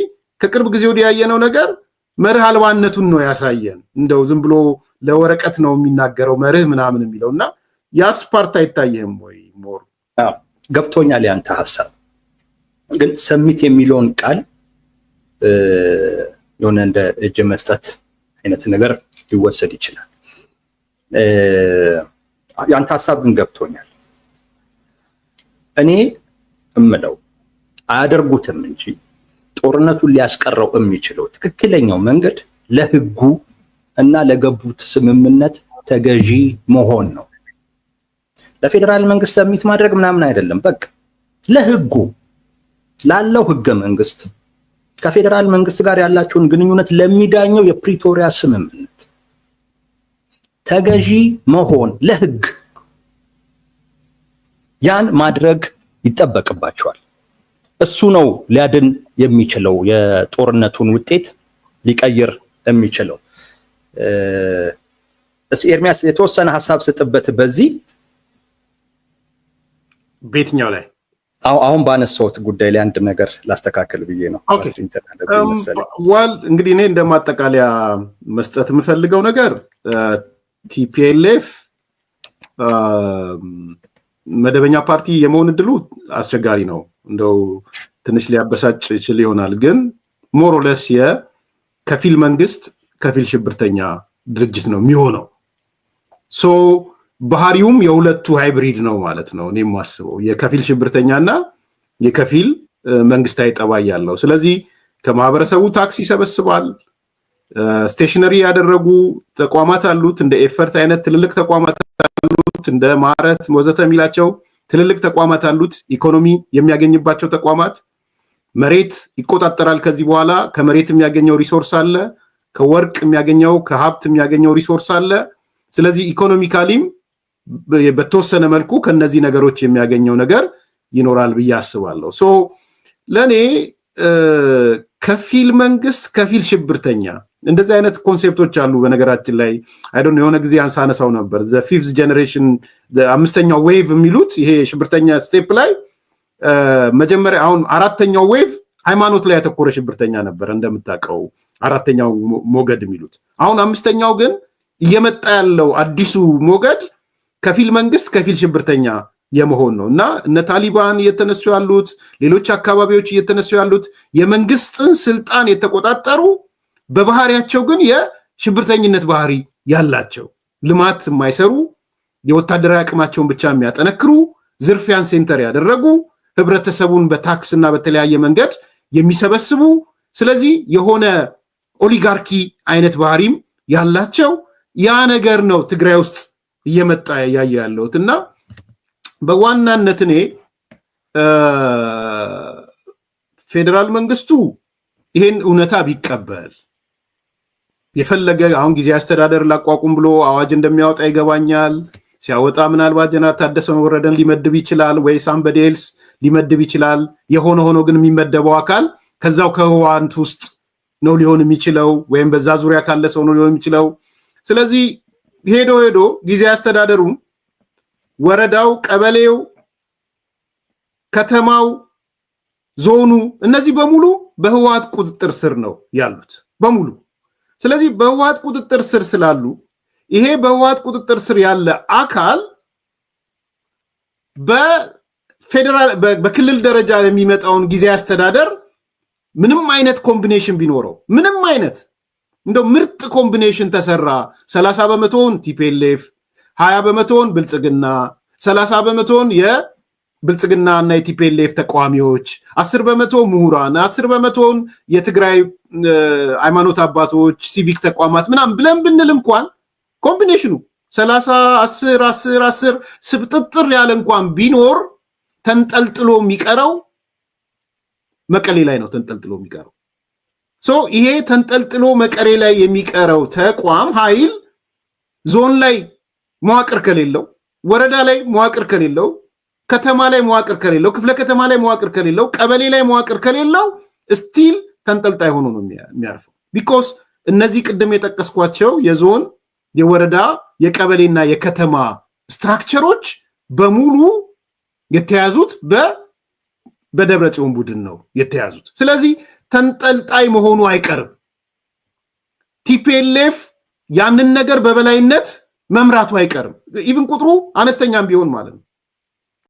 ከቅርብ ጊዜ ወዲህ ያየነው ነገር መርህ አልባነቱን ነው ያሳየን። እንደው ዝም ብሎ ለወረቀት ነው የሚናገረው መርህ ምናምን የሚለው እና ያስ ፓርት አይታየህም ወይ? ሞር ገብቶኛል ያንተ ሐሳብ። ግን ሰሚት የሚለውን ቃል የሆነ እንደ እጅ መስጠት አይነት ነገር ሊወሰድ ይችላል። ያንተ ሐሳብ ግን ገብቶኛል። እኔ እምለው አያደርጉትም እንጂ ጦርነቱን ሊያስቀረው የሚችለው ትክክለኛው መንገድ ለህጉ እና ለገቡት ስምምነት ተገዢ መሆን ነው። ለፌዴራል መንግስት ሰሚት ማድረግ ምናምን አይደለም። በቃ ለህጉ ላለው ህገ መንግስት ከፌዴራል መንግስት ጋር ያላቸውን ግንኙነት ለሚዳኘው የፕሪቶሪያ ስምምነት ተገዢ መሆን ለህግ ያን ማድረግ ይጠበቅባቸዋል። እሱ ነው ሊያድን የሚችለው የጦርነቱን ውጤት ሊቀይር የሚችለው። ኤርሚያስ የተወሰነ ሐሳብ ስጥበት በዚህ በየትኛው ላይ? አሁን ባነሳሁት ጉዳይ ላይ አንድ ነገር ላስተካከል ብዬ ነው። ዋል እንግዲህ እኔ እንደማጠቃለያ መስጠት የምፈልገው ነገር ቲፒኤልኤፍ መደበኛ ፓርቲ የመሆን እድሉ አስቸጋሪ ነው። እንደው ትንሽ ሊያበሳጭ ይችል ይሆናል፣ ግን ሞሮለስ የከፊል መንግስት ከፊል ሽብርተኛ ድርጅት ነው የሚሆነው። ባህሪውም የሁለቱ ሃይብሪድ ነው ማለት ነው። እኔ የማስበው የከፊል ሽብርተኛና የከፊል መንግስታዊ ጠባይ ያለው። ስለዚህ ከማህበረሰቡ ታክስ ይሰበስባል። ስቴሽነሪ ያደረጉ ተቋማት አሉት፣ እንደ ኤፈርት አይነት ትልልቅ ተቋማት አሉት፣ እንደ ማረት ወዘተ የሚላቸው ትልልቅ ተቋማት አሉት። ኢኮኖሚ የሚያገኝባቸው ተቋማት፣ መሬት ይቆጣጠራል። ከዚህ በኋላ ከመሬት የሚያገኘው ሪሶርስ አለ፣ ከወርቅ የሚያገኘው ከሀብት የሚያገኘው ሪሶርስ አለ። ስለዚህ ኢኮኖሚካሊም በተወሰነ መልኩ ከነዚህ ነገሮች የሚያገኘው ነገር ይኖራል ብዬ አስባለሁ። ሶ ለኔ ከፊል መንግስት ከፊል ሽብርተኛ እንደዚህ አይነት ኮንሴፕቶች አሉ። በነገራችን ላይ አይ ዶንት ኖ የሆነ ጊዜ አንሳነሳው ነበር ዘ ፊፍዝ ጀነሬሽን አምስተኛው ዌቭ የሚሉት ይሄ ሽብርተኛ ስቴፕ ላይ መጀመሪያ አሁን አራተኛው ዌቭ ሃይማኖት ላይ ያተኮረ ሽብርተኛ ነበር እንደምታውቀው አራተኛው ሞገድ የሚሉት። አሁን አምስተኛው ግን እየመጣ ያለው አዲሱ ሞገድ ከፊል መንግስት ከፊል ሽብርተኛ የመሆን ነው እና እነ ታሊባን እየተነሱ ያሉት ሌሎች አካባቢዎች እየተነሱ ያሉት የመንግስትን ስልጣን የተቆጣጠሩ በባህሪያቸው ግን የሽብርተኝነት ባህሪ ያላቸው ልማት የማይሰሩ የወታደራዊ አቅማቸውን ብቻ የሚያጠነክሩ ዝርፊያን ሴንተር ያደረጉ ህብረተሰቡን በታክስ እና በተለያየ መንገድ የሚሰበስቡ ስለዚህ የሆነ ኦሊጋርኪ አይነት ባህሪም ያላቸው ያ ነገር ነው ትግራይ ውስጥ እየመጣ ያየ ያለውት እና በዋናነት እኔ ፌደራል መንግስቱ ይሄን እውነታ ቢቀበል የፈለገ አሁን ጊዜ አስተዳደር ላቋቁም ብሎ አዋጅ እንደሚያወጣ ይገባኛል። ሲያወጣ ምናልባት ጀነራል ታደሰ ወረደን ሊመድብ ይችላል ወይ ሳምበዲ ኤልስ ሊመድብ ይችላል። የሆነ ሆኖ ግን የሚመደበው አካል ከዛው ከህዋንት ውስጥ ነው ሊሆን የሚችለው ወይም በዛ ዙሪያ ካለ ሰው ነው ሊሆን የሚችለው። ስለዚህ ሄዶ ጊዜ አስተዳደሩ ወረዳው፣ ቀበሌው፣ ከተማው፣ ዞኑ እነዚህ በሙሉ በህዋት ቁጥጥር ስር ነው ያሉት በሙሉ። ስለዚህ በህዋት ቁጥጥር ስር ስላሉ ይሄ በህዋት ቁጥጥር ስር ያለ አካል በፌደራል በክልል ደረጃ የሚመጣውን ጊዜ አስተዳደር ምንም አይነት ኮምቢኔሽን ቢኖረው ምንም አይነት እንደው ምርጥ ኮምቢኔሽን ተሰራ 30 በመቶውን ቲፒኤልኤፍ 20 በመቶውን ብልጽግና 30 በመቶውን የብልጽግና እና የቲፒኤልኤፍ ተቃዋሚዎች 10 በመቶ ምሁራን 10 በመቶውን የትግራይ ሃይማኖት አባቶች ሲቪክ ተቋማት ምናምን ብለን ብንል እንኳን ኮምቢኔሽኑ 30 10 10 10 ስብጥጥር ያለ እንኳን ቢኖር ተንጠልጥሎ የሚቀረው መቀሌ ላይ ነው ተንጠልጥሎ የሚቀረው። ሶ ይሄ ተንጠልጥሎ መቀሌ ላይ የሚቀረው ተቋም ኃይል ዞን ላይ መዋቅር ከሌለው፣ ወረዳ ላይ መዋቅር ከሌለው፣ ከተማ ላይ መዋቅር ከሌለው፣ ክፍለ ከተማ ላይ መዋቅር ከሌለው፣ ቀበሌ ላይ መዋቅር ከሌለው ስቲል ተንጠልጣይ ሆኖ ነው የሚያርፈው። ቢኮዝ እነዚህ ቅድም የጠቀስኳቸው የዞን የወረዳ የቀበሌና የከተማ ስትራክቸሮች በሙሉ የተያዙት በደብረ ጽዮን ቡድን ነው የተያዙት። ስለዚህ ተንጠልጣይ መሆኑ አይቀርም። ቲፒኤልኤፍ ያንን ነገር በበላይነት መምራቱ አይቀርም። ኢቭን ቁጥሩ አነስተኛም ቢሆን ማለት ነው።